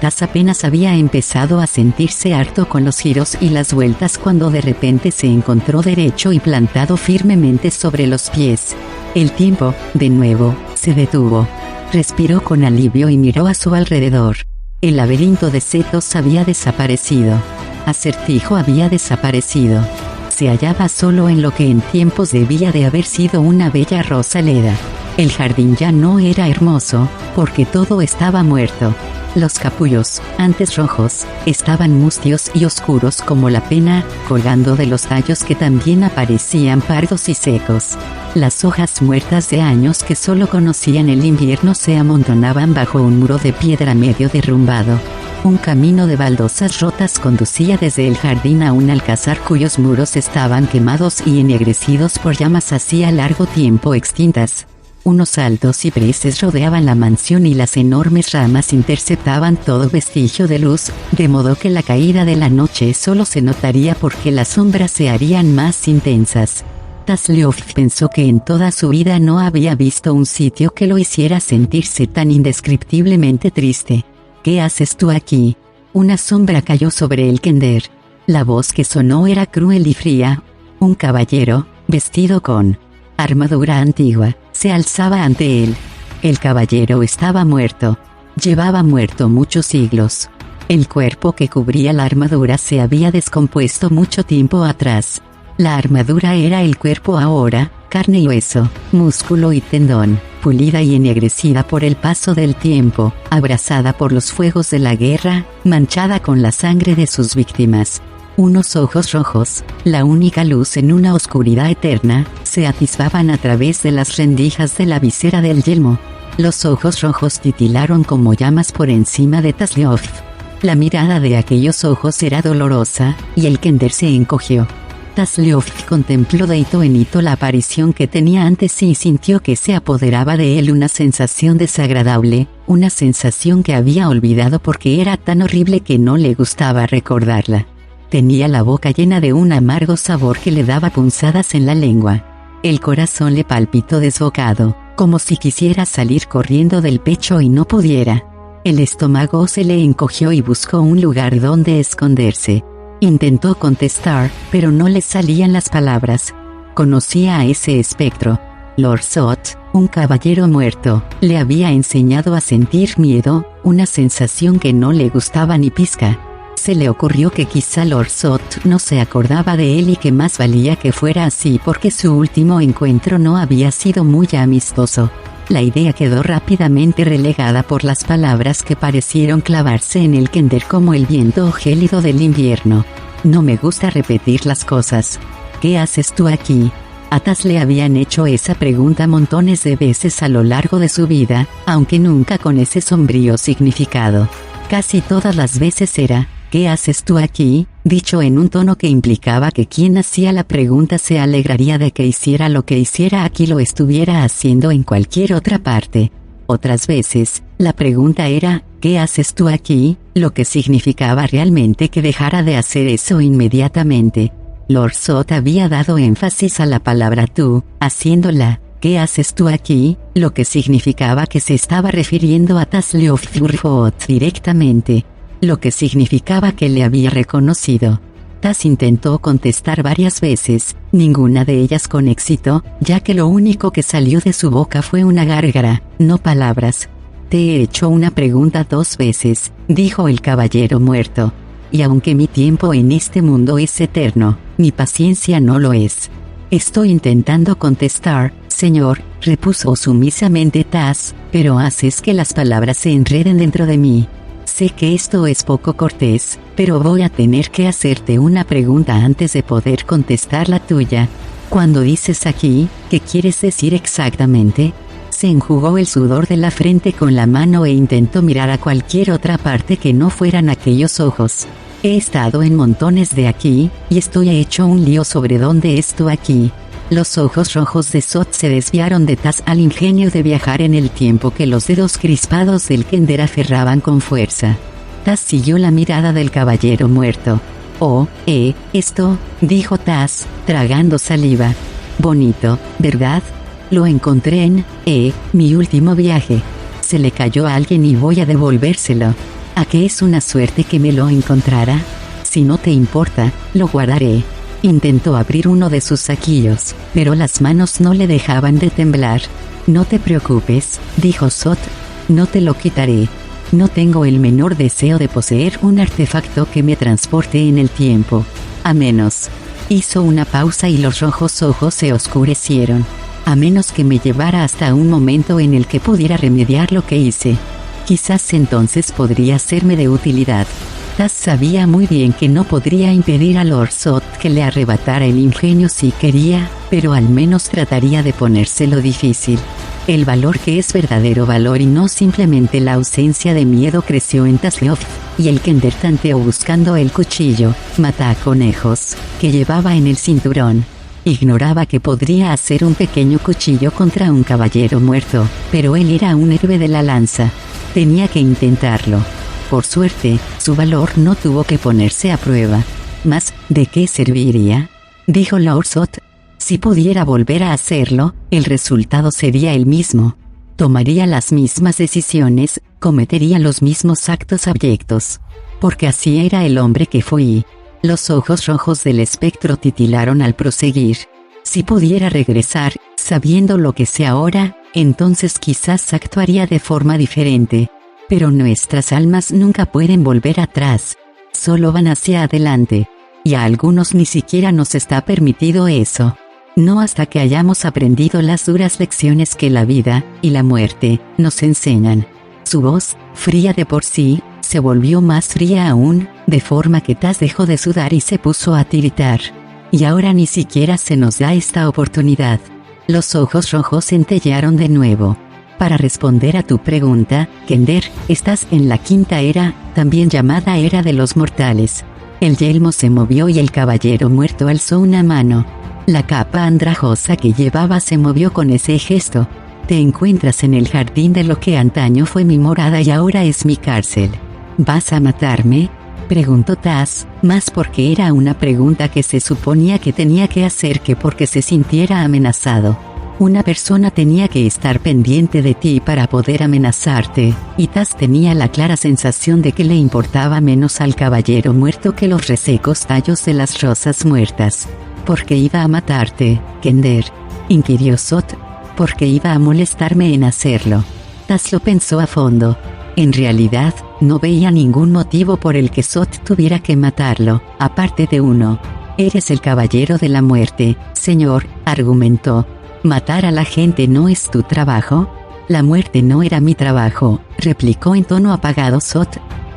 Speaker 1: Taz apenas había empezado a sentirse harto con los giros y las vueltas cuando de repente se encontró derecho y plantado firmemente sobre los pies. El tiempo, de nuevo, se detuvo. Respiró con alivio y miró a su alrededor. El laberinto de setos había desaparecido. Acertijo había desaparecido. Se hallaba solo en lo que en tiempos debía de haber sido una bella rosaleda. El jardín ya no era hermoso, porque todo estaba muerto. Los capullos, antes rojos, estaban mustios y oscuros como la pena, colgando de los tallos que también aparecían pardos y secos. Las hojas muertas de años que solo conocían el invierno se amontonaban bajo un muro de piedra medio derrumbado. Un camino de baldosas rotas conducía desde el jardín a un alcázar cuyos muros estaban quemados y ennegrecidos por llamas hacía largo tiempo extintas. Unos altos cipreses rodeaban la mansión y las enormes ramas interceptaban todo vestigio de luz, de modo que la caída de la noche solo se notaría porque las sombras se harían más intensas. Taslioff pensó que en toda su vida no había visto un sitio que lo hiciera sentirse tan indescriptiblemente triste. ¿Qué haces tú aquí? Una sombra cayó sobre el Kender. La voz que sonó era cruel y fría. Un caballero, vestido con armadura antigua, se alzaba ante él. El caballero estaba muerto. Llevaba muerto muchos siglos. El cuerpo que cubría la armadura se había descompuesto mucho tiempo atrás. La armadura era el cuerpo ahora, carne y hueso, músculo y tendón, pulida y ennegrecida por el paso del tiempo, abrasada por los fuegos de la guerra, manchada con la sangre de sus víctimas. Unos ojos rojos, la única luz en una oscuridad eterna, se atisbaban a través de las rendijas de la visera del yelmo. Los ojos rojos titilaron como llamas por encima de Taslioff. La mirada de aquellos ojos era dolorosa, y el Kender se encogió. Taslioff contempló de hito en hito la aparición que tenía antes y sintió que se apoderaba de él una sensación desagradable, una sensación que había olvidado porque era tan horrible que no le gustaba recordarla. Tenía la boca llena de un amargo sabor que le daba punzadas en la lengua. El corazón le palpitó desbocado, como si quisiera salir corriendo del pecho y no pudiera. El estómago se le encogió y buscó un lugar donde esconderse. Intentó contestar, pero no le salían las palabras. Conocía a ese espectro. Lord Sot, un caballero muerto, le había enseñado a sentir miedo, una sensación que no le gustaba ni pizca. Se le ocurrió que quizá Lord Sot no se acordaba de él y que más valía que fuera así porque su último encuentro no había sido muy amistoso. La idea quedó rápidamente relegada por las palabras que parecieron clavarse en el Kender como el viento gélido del invierno. No me gusta repetir las cosas. ¿Qué haces tú aquí? A Taz le habían hecho esa pregunta montones de veces a lo largo de su vida, aunque nunca con ese sombrío significado. Casi todas las veces era, ¿qué haces tú aquí?, dicho en un tono que implicaba que quien hacía la pregunta se alegraría de que hiciera lo que hiciera aquí lo estuviera haciendo en cualquier otra parte. Otras veces, la pregunta era, ¿qué haces tú aquí?, lo que significaba realmente que dejara de hacer eso inmediatamente. Lord Sot había dado énfasis a la palabra tú, haciéndola, ¿qué haces tú aquí?, lo que significaba que se estaba refiriendo a Taslioff directamente. Lo que significaba que le había reconocido. Taz intentó contestar varias veces, ninguna de ellas con éxito, ya que lo único que salió de su boca fue una gárgara, no palabras. Te he hecho una pregunta 2 veces, dijo el caballero muerto. Y aunque mi tiempo en este mundo es eterno, mi paciencia no lo es. Estoy intentando contestar, señor, repuso sumisamente Taz, pero haces que las palabras se enreden dentro de mí. Sé que esto es poco cortés, pero voy a tener que hacerte una pregunta antes de poder contestar la tuya. Cuando dices aquí, ¿qué quieres decir exactamente? Se enjugó el sudor de la frente con la mano e intentó mirar a cualquier otra parte que no fueran aquellos ojos. He estado en montones de aquí, y estoy hecho un lío sobre dónde estoy aquí. Los ojos rojos de Sot se desviaron de Taz al ingenio de viajar en el tiempo que los dedos crispados del Kender aferraban con fuerza. Taz siguió la mirada del caballero muerto. Oh, esto, dijo Taz, tragando saliva. Bonito, ¿verdad? Lo encontré en, mi último viaje. Se le cayó a alguien y voy a devolvérselo. ¿A qué es una suerte que me lo encontrara? Si no te importa, lo guardaré. Intentó abrir uno de sus saquillos, pero las manos no le dejaban de temblar. No te preocupes, dijo Zod. No te lo quitaré. No tengo el menor deseo de poseer un artefacto que me transporte en el tiempo. A menos. Hizo una pausa y los rojos ojos se oscurecieron. A menos que me llevara hasta un momento en el que pudiera remediar lo que hice. Quizás entonces podría serme de utilidad. Taz sabía muy bien que no podría impedir a Lord Zod que le arrebatara el ingenio si quería, pero al menos trataría de ponérselo difícil. El valor que es verdadero valor y no simplemente la ausencia de miedo creció en Tazloft, y el Kender tanteó buscando el cuchillo, mataconejos, que llevaba en el cinturón. Ignoraba que podría hacer un pequeño cuchillo contra un caballero muerto, pero él era un héroe de la lanza. Tenía que intentarlo. Por suerte, su valor no tuvo que ponerse a prueba. ¿Mas, de qué serviría? Dijo Lord Zod. Si pudiera volver a hacerlo, el resultado sería el mismo. Tomaría las mismas decisiones, cometería los mismos actos abyectos. Porque así era el hombre que fui. Los ojos rojos del espectro titilaron al proseguir. Si pudiera regresar, sabiendo lo que sé ahora, entonces quizás actuaría de forma diferente. Pero nuestras almas nunca pueden volver atrás. Solo van hacia adelante. Y a algunos ni siquiera nos está permitido eso. No hasta que hayamos aprendido las duras lecciones que la vida, y la muerte, nos enseñan. Su voz, fría de por sí, se volvió más fría aún, de forma que Taz dejó de sudar y se puso a tiritar. Y ahora ni siquiera se nos da esta oportunidad. Los ojos rojos centellearon de nuevo. Para responder a tu pregunta, Kender, estás en la quinta era, también llamada era de los mortales. El yelmo se movió y el caballero muerto alzó una mano. La capa andrajosa que llevaba se movió con ese gesto. Te encuentras en el jardín de lo que antaño fue mi morada y ahora es mi cárcel. ¿Vas a matarme?, preguntó Taz, más porque era una pregunta que se suponía que tenía que hacer que porque se sintiera amenazado. Una persona tenía que estar pendiente de ti para poder amenazarte, y Taz tenía la clara sensación de que le importaba menos al caballero muerto que los resecos tallos de las rosas muertas. ¿Por qué iba a matarte, Kender?, inquirió Zod. ¿Por qué iba a molestarme en hacerlo? Taz lo pensó a fondo. En realidad, no veía ningún motivo por el que Zod tuviera que matarlo, aparte de uno. Eres el caballero de la muerte, señor, argumentó. ¿Matar a la gente no es tu trabajo? La muerte no era mi trabajo, replicó en tono apagado Zod.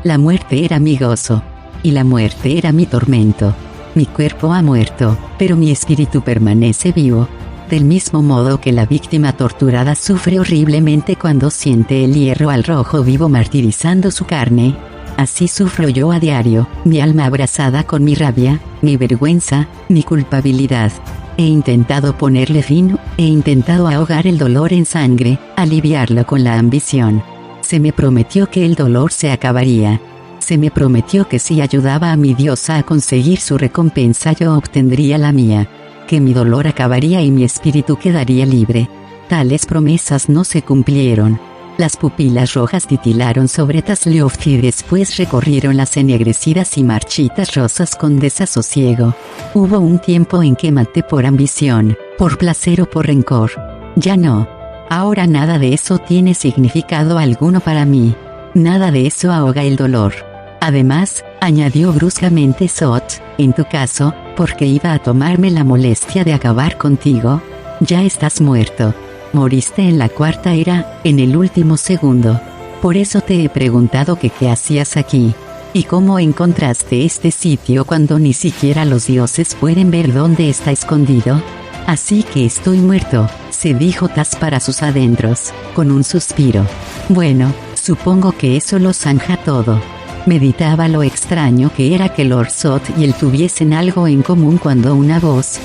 Speaker 1: La muerte era mi gozo. Y la muerte era mi tormento. Mi cuerpo ha muerto, pero mi espíritu permanece vivo. Del mismo modo que la víctima torturada sufre horriblemente cuando siente el hierro al rojo vivo martirizando su carne, así sufro yo a diario, mi alma abrazada con mi rabia, mi vergüenza, mi culpabilidad. He intentado ponerle fin, he intentado ahogar el dolor en sangre, aliviarlo con la ambición. Se me prometió que el dolor se acabaría. Se me prometió que si ayudaba a mi diosa a conseguir su recompensa yo obtendría la mía. Que mi dolor acabaría y mi espíritu quedaría libre. Tales promesas no se cumplieron. Las pupilas rojas titilaron sobre Tazloft y después recorrieron las ennegrecidas y marchitas rosas con desasosiego. Hubo un tiempo en que maté por ambición, por placer o por rencor. Ya no. Ahora nada de eso tiene significado alguno para mí. Nada de eso ahoga el dolor. Además, añadió bruscamente Zod, en tu caso, porque iba a tomarme la molestia de acabar contigo. Ya estás muerto. Moriste en la cuarta era, en el último segundo. Por eso te he preguntado que qué hacías aquí. ¿Y cómo encontraste este sitio cuando ni siquiera los dioses pueden ver dónde está escondido? Así que estoy muerto, se dijo Taz para sus adentros, con un suspiro. Bueno, supongo que eso lo zanja todo. Meditaba lo extraño que era que Lord Zod y él tuviesen algo en común cuando una voz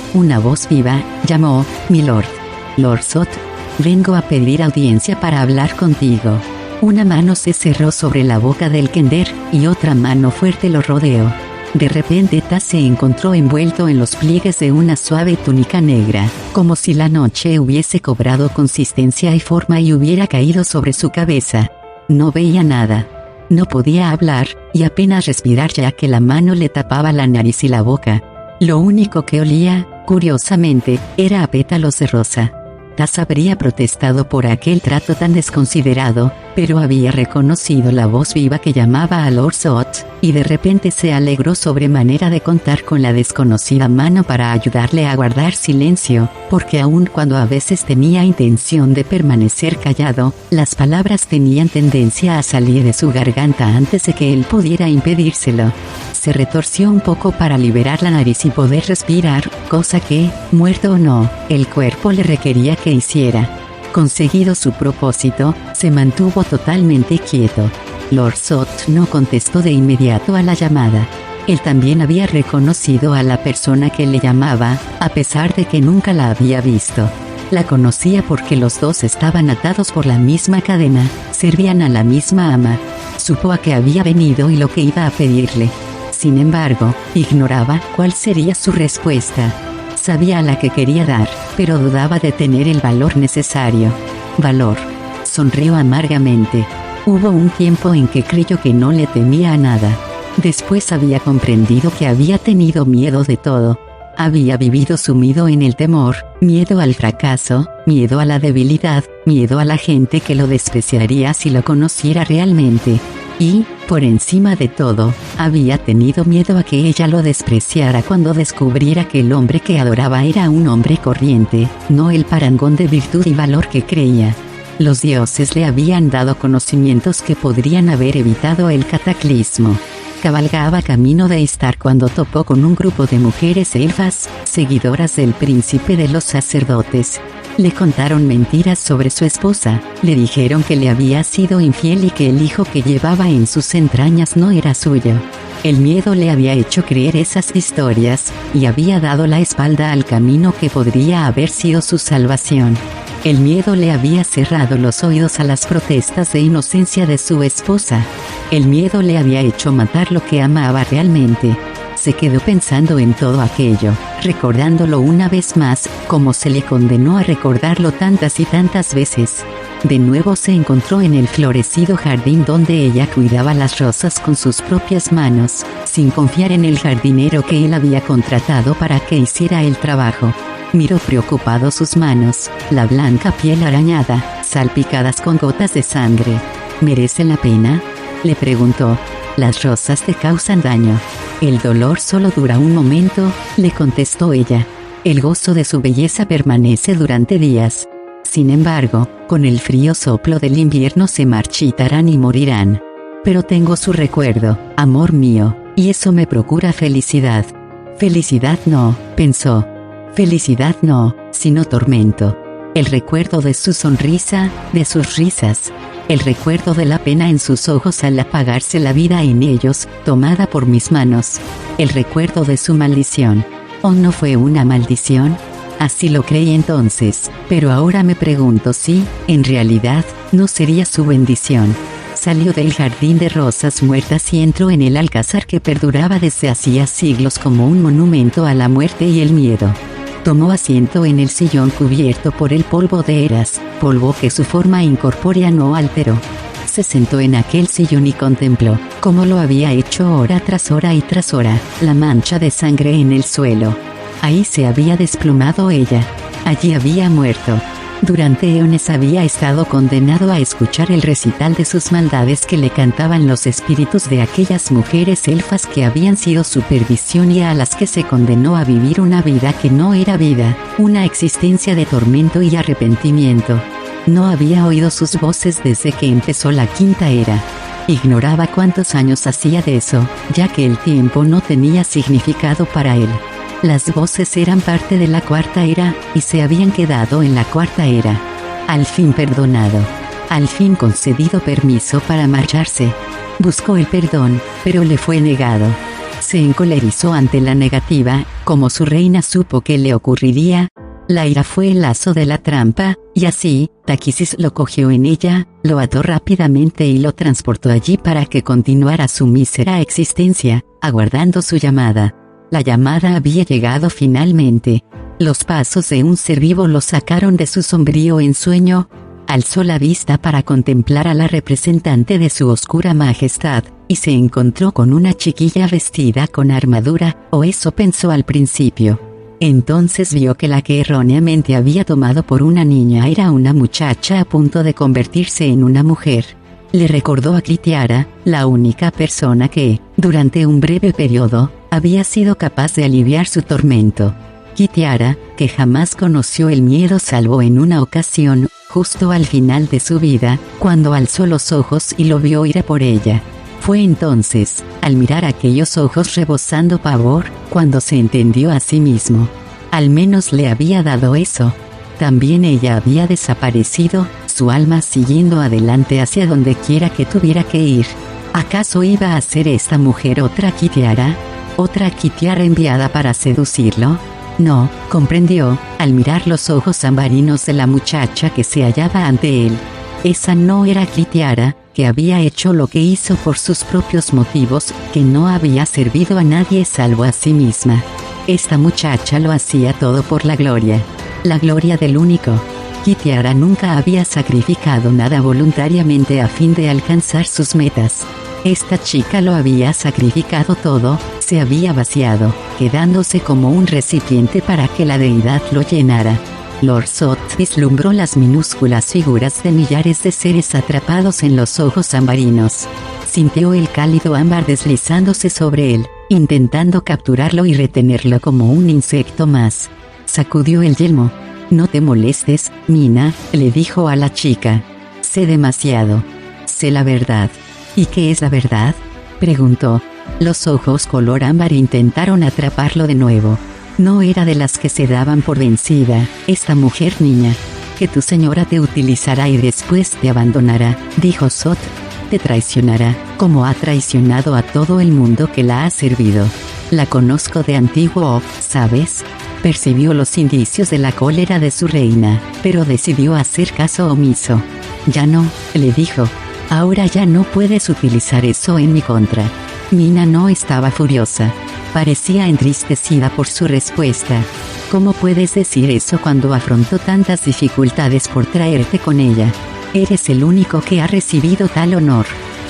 Speaker 1: viva, llamó, mi lord. Lord Zod, vengo a pedir audiencia para hablar contigo. Una mano se cerró sobre la boca del Kender, y otra mano fuerte lo rodeó. De repente Tas se encontró envuelto en los pliegues de una suave túnica negra, como si la noche hubiese cobrado consistencia y forma y hubiera caído sobre su cabeza. No veía nada. No podía hablar, y apenas respirar ya que la mano le tapaba la nariz y la boca. Lo único que olía, curiosamente, era a pétalos de rosa. Tas habría protestado por aquel trato tan desconsiderado, pero había reconocido la voz viva que llamaba a Lord Sot, y de repente se alegró sobremanera de contar con la desconocida mano para ayudarle a guardar silencio, porque aun cuando a veces tenía intención de permanecer callado, las palabras tenían tendencia a salir de su garganta antes de que él pudiera impedírselo. Se retorció un poco para liberar la nariz y poder respirar, cosa que, muerto o no, el cuerpo le requería que hiciera. Conseguido su propósito, se mantuvo totalmente quieto. Lord Sot no contestó de inmediato a la llamada. Él también había reconocido a la persona que le llamaba, a pesar de que nunca la había visto. La conocía porque los dos estaban atados por la misma cadena, servían a la misma ama. Supo a qué había venido y lo que iba a pedirle. Sin embargo, ignoraba cuál sería su respuesta. Sabía a la que quería dar, pero dudaba de tener el valor necesario. Valor. Sonrió amargamente. Hubo un tiempo en que creyó que no le temía a nada. Después había comprendido que había tenido miedo de todo. Había vivido sumido en el temor, miedo al fracaso, miedo a la debilidad, miedo a la gente que lo despreciaría si lo conociera realmente. Y, por encima de todo, había tenido miedo a que ella lo despreciara cuando descubriera que el hombre que adoraba era un hombre corriente, no el parangón de virtud y valor que creía. Los dioses le habían dado conocimientos que podrían haber evitado el cataclismo. Cabalgaba camino de Istar cuando topó con un grupo de mujeres elfas, seguidoras del príncipe de los sacerdotes. Le contaron mentiras sobre su esposa, le dijeron que le había sido infiel y que el hijo que llevaba en sus entrañas no era suyo. El miedo le había hecho creer esas historias, y había dado la espalda al camino que podría haber sido su salvación. El miedo le había cerrado los oídos a las protestas de inocencia de su esposa. El miedo le había hecho matar lo que amaba realmente. Se quedó pensando en todo aquello, recordándolo una vez más, como se le condenó a recordarlo tantas y tantas veces. De nuevo se encontró en el florecido jardín donde ella cuidaba las rosas con sus propias manos, sin confiar en el jardinero que él había contratado para que hiciera el trabajo. Miró preocupado sus manos, la blanca piel arañada, salpicadas con gotas de sangre. ¿Merece la pena?, le preguntó. Las rosas te causan daño. El dolor solo dura un momento, le contestó ella. El gozo de su belleza permanece durante días. Sin embargo, con el frío soplo del invierno se marchitarán y morirán. Pero tengo su recuerdo, amor mío, y eso me procura felicidad. Felicidad no, pensó. Felicidad no, sino tormento. El recuerdo de su sonrisa, de sus risas. El recuerdo de la pena en sus ojos al apagarse la vida en ellos, tomada por mis manos. El recuerdo de su maldición. ¿O no fue una maldición? Así lo creí entonces, pero ahora me pregunto si, en realidad, no sería su bendición. Salió del jardín de rosas muertas y entró en el alcázar que perduraba desde hacía siglos como un monumento a la muerte y el miedo. Tomó asiento en el sillón cubierto por el polvo de Eras, polvo que su forma incorpórea no alteró. Se sentó en aquel sillón y contempló, como lo había hecho hora tras hora y tras hora, la mancha de sangre en el suelo. Ahí se había desplomado ella. Allí había muerto. Durante eones había estado condenado a escuchar el recital de sus maldades que le cantaban los espíritus de aquellas mujeres elfas que habían sido su perdición y a las que se condenó a vivir una vida que no era vida, una existencia de tormento y arrepentimiento. No había oído sus voces desde que empezó la Quinta Era. Ignoraba cuántos años hacía de eso, ya que el tiempo no tenía significado para él. Las voces eran parte de la Cuarta Era, y se habían quedado en la Cuarta Era. Al fin perdonado. Al fin concedido permiso para marcharse. Buscó el perdón, pero le fue negado. Se encolerizó ante la negativa, como su reina supo que le ocurriría. La ira fue el lazo de la trampa, y así, Takisis lo cogió en ella, lo ató rápidamente y lo transportó allí para que continuara su mísera existencia, aguardando su llamada. La llamada había llegado finalmente. Los pasos de un ser vivo lo sacaron de su sombrío ensueño. Alzó la vista para contemplar a la representante de su oscura majestad, y se encontró con una chiquilla vestida con armadura, o eso pensó al principio. Entonces vio que la que erróneamente había tomado por una niña era una muchacha a punto de convertirse en una mujer. Le recordó a Kitiara, la única persona que, durante un breve periodo, había sido capaz de aliviar su tormento. Kitiara, que jamás conoció el miedo salvo en una ocasión, justo al final de su vida, cuando alzó los ojos y lo vio ir a por ella. Fue entonces, al mirar aquellos ojos rebosando pavor, cuando se entendió a sí mismo. Al menos le había dado eso. También ella había desaparecido, su alma siguiendo adelante hacia donde quiera que tuviera que ir. ¿Acaso iba a ser esta mujer otra Kitiara? ¿Otra Kitiara enviada para seducirlo? No, comprendió, al mirar los ojos ambarinos de la muchacha que se hallaba ante él. Esa no era Kitiara, que había hecho lo que hizo por sus propios motivos, que no había servido a nadie salvo a sí misma. Esta muchacha lo hacía todo por la gloria del único. Kitiara nunca había sacrificado nada voluntariamente a fin de alcanzar sus metas. Esta chica lo había sacrificado todo, se había vaciado, quedándose como un recipiente para que la deidad lo llenara. Lord Sot vislumbró las minúsculas figuras de millares de seres atrapados en los ojos ambarinos. Sintió el cálido ámbar deslizándose sobre él, intentando capturarlo y retenerlo como un insecto más. Sacudió el yelmo. «No te molestes, Mina», le dijo a la chica. «Sé demasiado. Sé la verdad». «¿Y qué es la verdad?», preguntó. Los ojos color ámbar intentaron atraparlo de nuevo. «No era de las que se daban por vencida, esta mujer niña. Que tu señora te utilizará y después te abandonará», dijo Sot. «Te traicionará, como ha traicionado a todo el mundo que la ha servido. La conozco de antiguo, ¿sabes?». Percibió los indicios de la cólera de su reina, pero decidió hacer caso omiso. «Ya no», le dijo. «Ahora ya no puedes utilizar eso en mi contra». Mina no estaba furiosa. Parecía entristecida por su respuesta. «¿Cómo puedes decir eso cuando afrontó tantas dificultades por traerte con ella? Eres el único que ha recibido tal honor.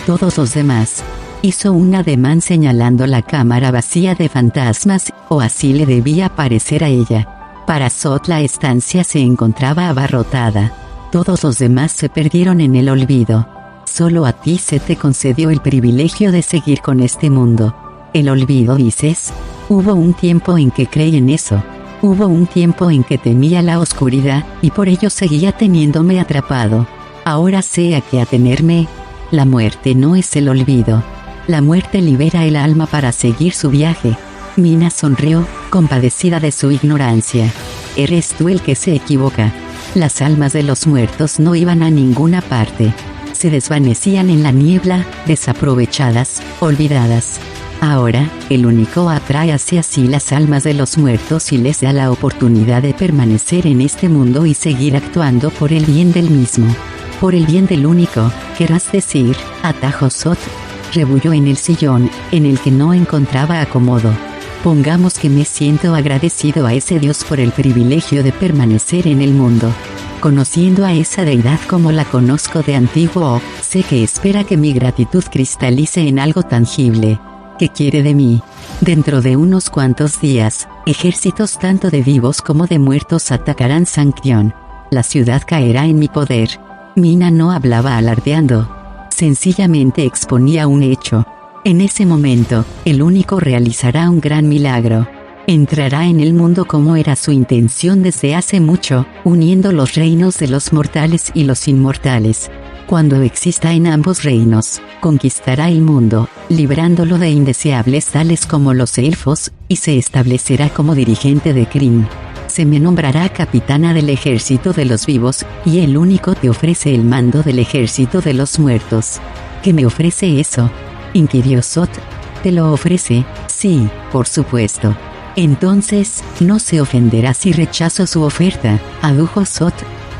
Speaker 1: Todos los demás». Hizo un ademán señalando la cámara vacía de fantasmas, o así le debía parecer a ella. Para Sot la estancia se encontraba abarrotada. Todos los demás se perdieron en el olvido. Solo a ti se te concedió el privilegio de seguir con este mundo. ¿El olvido, dices? Hubo un tiempo en que creí en eso. Hubo un tiempo en que temía la oscuridad, y por ello seguía teniéndome atrapado. Ahora sé a qué atenerme. La muerte no es el olvido. La muerte libera el alma para seguir su viaje. Mina sonrió, compadecida de su ignorancia. Eres tú el que se equivoca. Las almas de los muertos no iban a ninguna parte. Se desvanecían en la niebla, desaprovechadas, olvidadas. Ahora, el único atrae hacia sí las almas de los muertos y les da la oportunidad de permanecer en este mundo y seguir actuando por el bien del mismo. Por el bien del único, querrás decir, atajó Sot. Rebulló en el sillón, en el que no encontraba acomodo. Pongamos que me siento agradecido a ese Dios por el privilegio de permanecer en el mundo. Conociendo a esa deidad como la conozco de antiguo, sé que espera que mi gratitud cristalice en algo tangible. ¿Qué quiere de mí? Dentro de unos cuantos días, ejércitos tanto de vivos como de muertos atacarán Sancción. La ciudad caerá en mi poder. Mina no hablaba alardeando. Sencillamente exponía un hecho. En ese momento, el único realizará un gran milagro. Entrará en el mundo como era su intención desde hace mucho, uniendo los reinos de los mortales y los inmortales. Cuando exista en ambos reinos, conquistará el mundo, librándolo de indeseables tales como los elfos, y se establecerá como dirigente de Kryn. Se me nombrará capitana del ejército de los vivos, y el único te ofrece el mando del ejército de los muertos. ¿Qué me ofrece eso?, inquirió Sot. ¿Te lo ofrece? Sí, por supuesto. Entonces, no se ofenderá si rechazo su oferta, adujo Sot.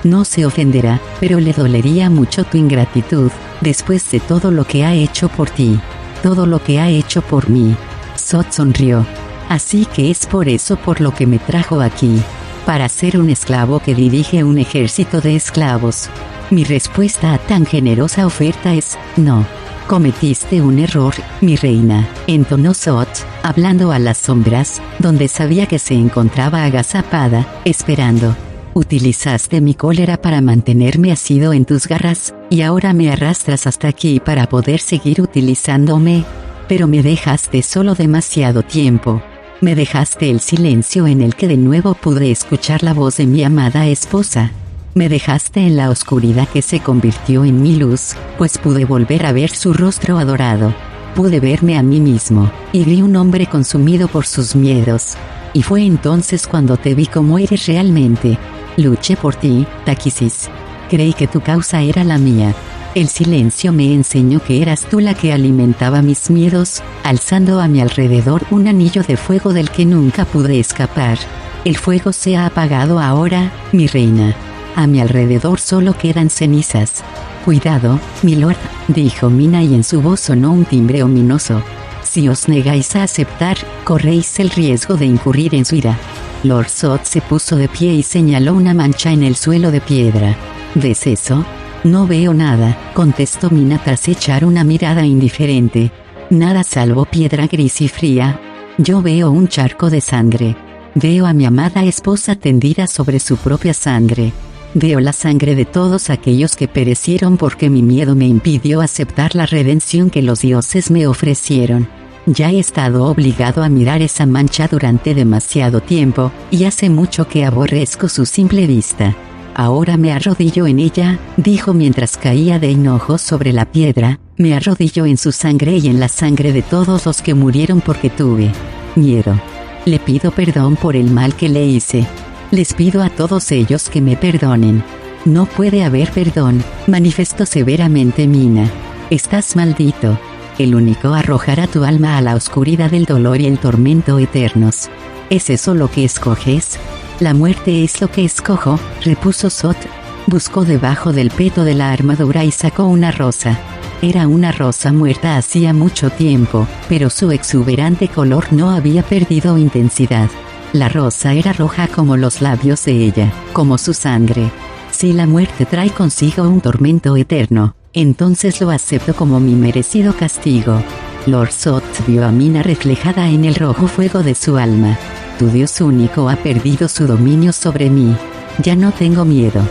Speaker 1: No se ofenderá, pero le dolería mucho tu ingratitud, después de todo lo que ha hecho por ti. Todo lo que ha hecho por mí. Sot sonrió. Así que es por eso por lo que me trajo aquí. Para ser un esclavo que dirige un ejército de esclavos. Mi respuesta a tan generosa oferta es, no. Cometiste un error, mi reina, entonó Sot, hablando a las sombras, donde sabía que se encontraba agazapada, esperando. Utilizaste mi cólera para mantenerme asido en tus garras, y ahora me arrastras hasta aquí para poder seguir utilizándome. Pero me dejaste solo demasiado tiempo. Me dejaste el silencio en el que de nuevo pude escuchar la voz de mi amada esposa. Me dejaste en la oscuridad que se convirtió en mi luz, pues pude volver a ver su rostro adorado. Pude verme a mí mismo, y vi un hombre consumido por sus miedos. Y fue entonces cuando te vi como eres realmente. Luché por ti, Taquisis. Creí que tu causa era la mía. El silencio me enseñó que eras tú la que alimentaba mis miedos, alzando a mi alrededor un anillo de fuego del que nunca pude escapar. El fuego se ha apagado ahora, mi reina. A mi alrededor solo quedan cenizas. Cuidado, mi lord, dijo Mina y en su voz sonó un timbre ominoso. Si os negáis a aceptar, corréis el riesgo de incurrir en su ira. Lord Sot se puso de pie y señaló una mancha en el suelo de piedra. ¿Ves eso? No veo nada, contestó Mina tras echar una mirada indiferente. Nada salvo piedra gris y fría. Yo veo un charco de sangre. Veo a mi amada esposa tendida sobre su propia sangre. Veo la sangre de todos aquellos que perecieron porque mi miedo me impidió aceptar la redención que los dioses me ofrecieron. Ya he estado obligado a mirar esa mancha durante demasiado tiempo, y hace mucho que aborrezco su simple vista. Ahora me arrodillo en ella, dijo mientras caía de hinojos sobre la piedra, me arrodillo en su sangre y en la sangre de todos los que murieron porque tuve miedo. Le pido perdón por el mal que le hice. Les pido a todos ellos que me perdonen. No puede haber perdón, manifestó severamente Mina. Estás maldito. El único arrojará tu alma a la oscuridad del dolor y el tormento eternos. ¿Es eso lo que escoges? La muerte es lo que escojo, repuso Sot. Buscó debajo del peto de la armadura y sacó una rosa. Era una rosa muerta hacía mucho tiempo, pero su exuberante color no había perdido intensidad. La rosa era roja como los labios de ella, como su sangre. Si la muerte trae consigo un tormento eterno, entonces lo acepto como mi merecido castigo. Lord Sot vio a Mina reflejada en el rojo fuego de su alma. Tu Dios único ha perdido su dominio sobre mí. Ya no tengo miedo.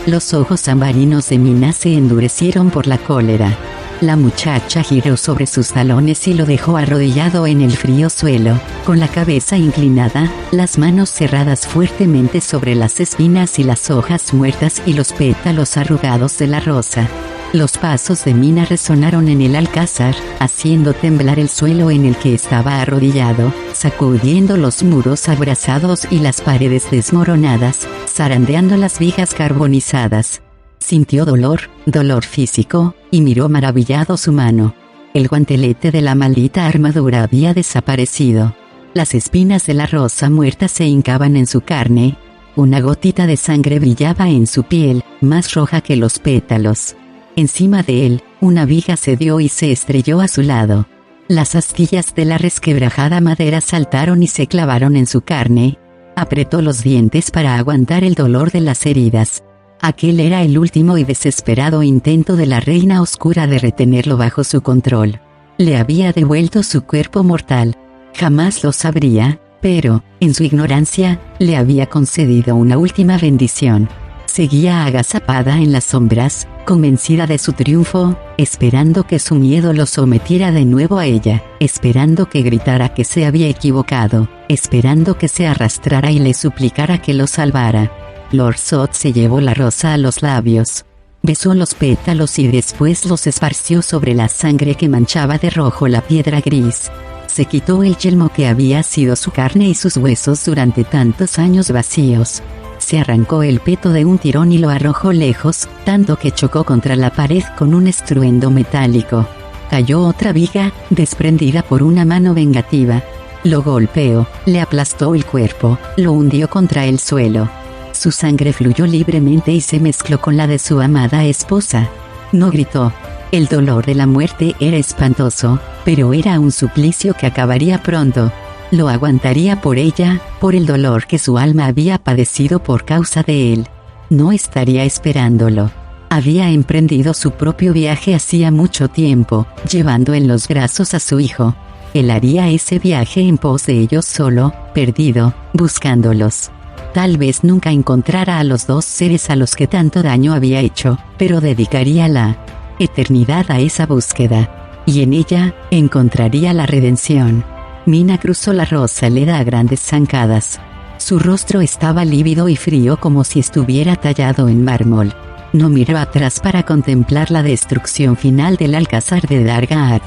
Speaker 1: Los ojos ambarinos de Mina se endurecieron por la cólera. La muchacha giró sobre sus talones y lo dejó arrodillado en el frío suelo, con la cabeza inclinada, las manos cerradas fuertemente sobre las espinas y las hojas muertas y los pétalos arrugados de la rosa. Los pasos de Mina resonaron en el alcázar, haciendo temblar el suelo en el que estaba arrodillado, sacudiendo los muros abrasados y las paredes desmoronadas, zarandeando las vigas carbonizadas. Sintió dolor físico, y miró maravillado su mano. El guantelete de la maldita armadura había desaparecido. Las espinas de la rosa muerta se hincaban en su carne. Una gotita de sangre brillaba en su piel, más roja que los pétalos. Encima de él, una viga cedió y se estrelló a su lado. Las astillas de la resquebrajada madera saltaron y se clavaron en su carne. Apretó los dientes para aguantar el dolor de las heridas. Aquel era el último y desesperado intento de la reina oscura de retenerlo bajo su control. Le había devuelto su cuerpo mortal. Jamás lo sabría, pero, en su ignorancia, le había concedido una última bendición. Seguía agazapada en las sombras, convencida de su triunfo, esperando que su miedo lo sometiera de nuevo a ella, esperando que gritara que se había equivocado, esperando que se arrastrara y le suplicara que lo salvara. Lord Sot se llevó la rosa a los labios. Besó los pétalos y después los esparció sobre la sangre que manchaba de rojo la piedra gris. Se quitó el yelmo que había sido su carne y sus huesos durante tantos años vacíos. Se arrancó el peto de un tirón y lo arrojó lejos, tanto que chocó contra la pared con un estruendo metálico. Cayó otra viga, desprendida por una mano vengativa. Lo golpeó, le aplastó el cuerpo, lo hundió contra el suelo. Su sangre fluyó libremente y se mezcló con la de su amada esposa. No gritó. El dolor de la muerte era espantoso, pero era un suplicio que acabaría pronto. Lo aguantaría por ella, por el dolor que su alma había padecido por causa de él. No estaría esperándolo. Había emprendido su propio viaje hacía mucho tiempo, llevando en los brazos a su hijo. Él haría ese viaje en pos de ellos solo, perdido, buscándolos. Tal vez nunca encontrara a los dos seres a los que tanto daño había hecho, pero dedicaría la eternidad a esa búsqueda. Y en ella, encontraría la redención. Mina cruzó la rosaleda a grandes zancadas. Su rostro estaba lívido y frío como si estuviera tallado en mármol. No miró atrás para contemplar la destrucción final del alcázar de Dargaad.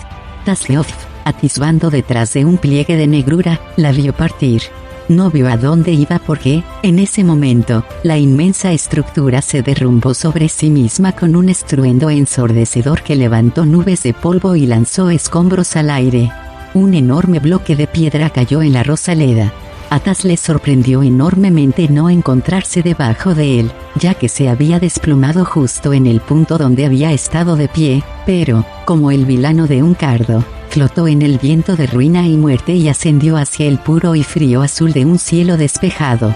Speaker 1: Tasleof, atisbando detrás de un pliegue de negrura, la vio partir. No vio a dónde iba porque, en ese momento, la inmensa estructura se derrumbó sobre sí misma con un estruendo ensordecedor que levantó nubes de polvo y lanzó escombros al aire. Un enorme bloque de piedra cayó en la rosaleda. A Tas le sorprendió enormemente no encontrarse debajo de él, ya que se había desplumado justo en el punto donde había estado de pie, pero, como el vilano de un cardo, flotó en el viento de ruina y muerte y ascendió hacia el puro y frío azul de un cielo despejado.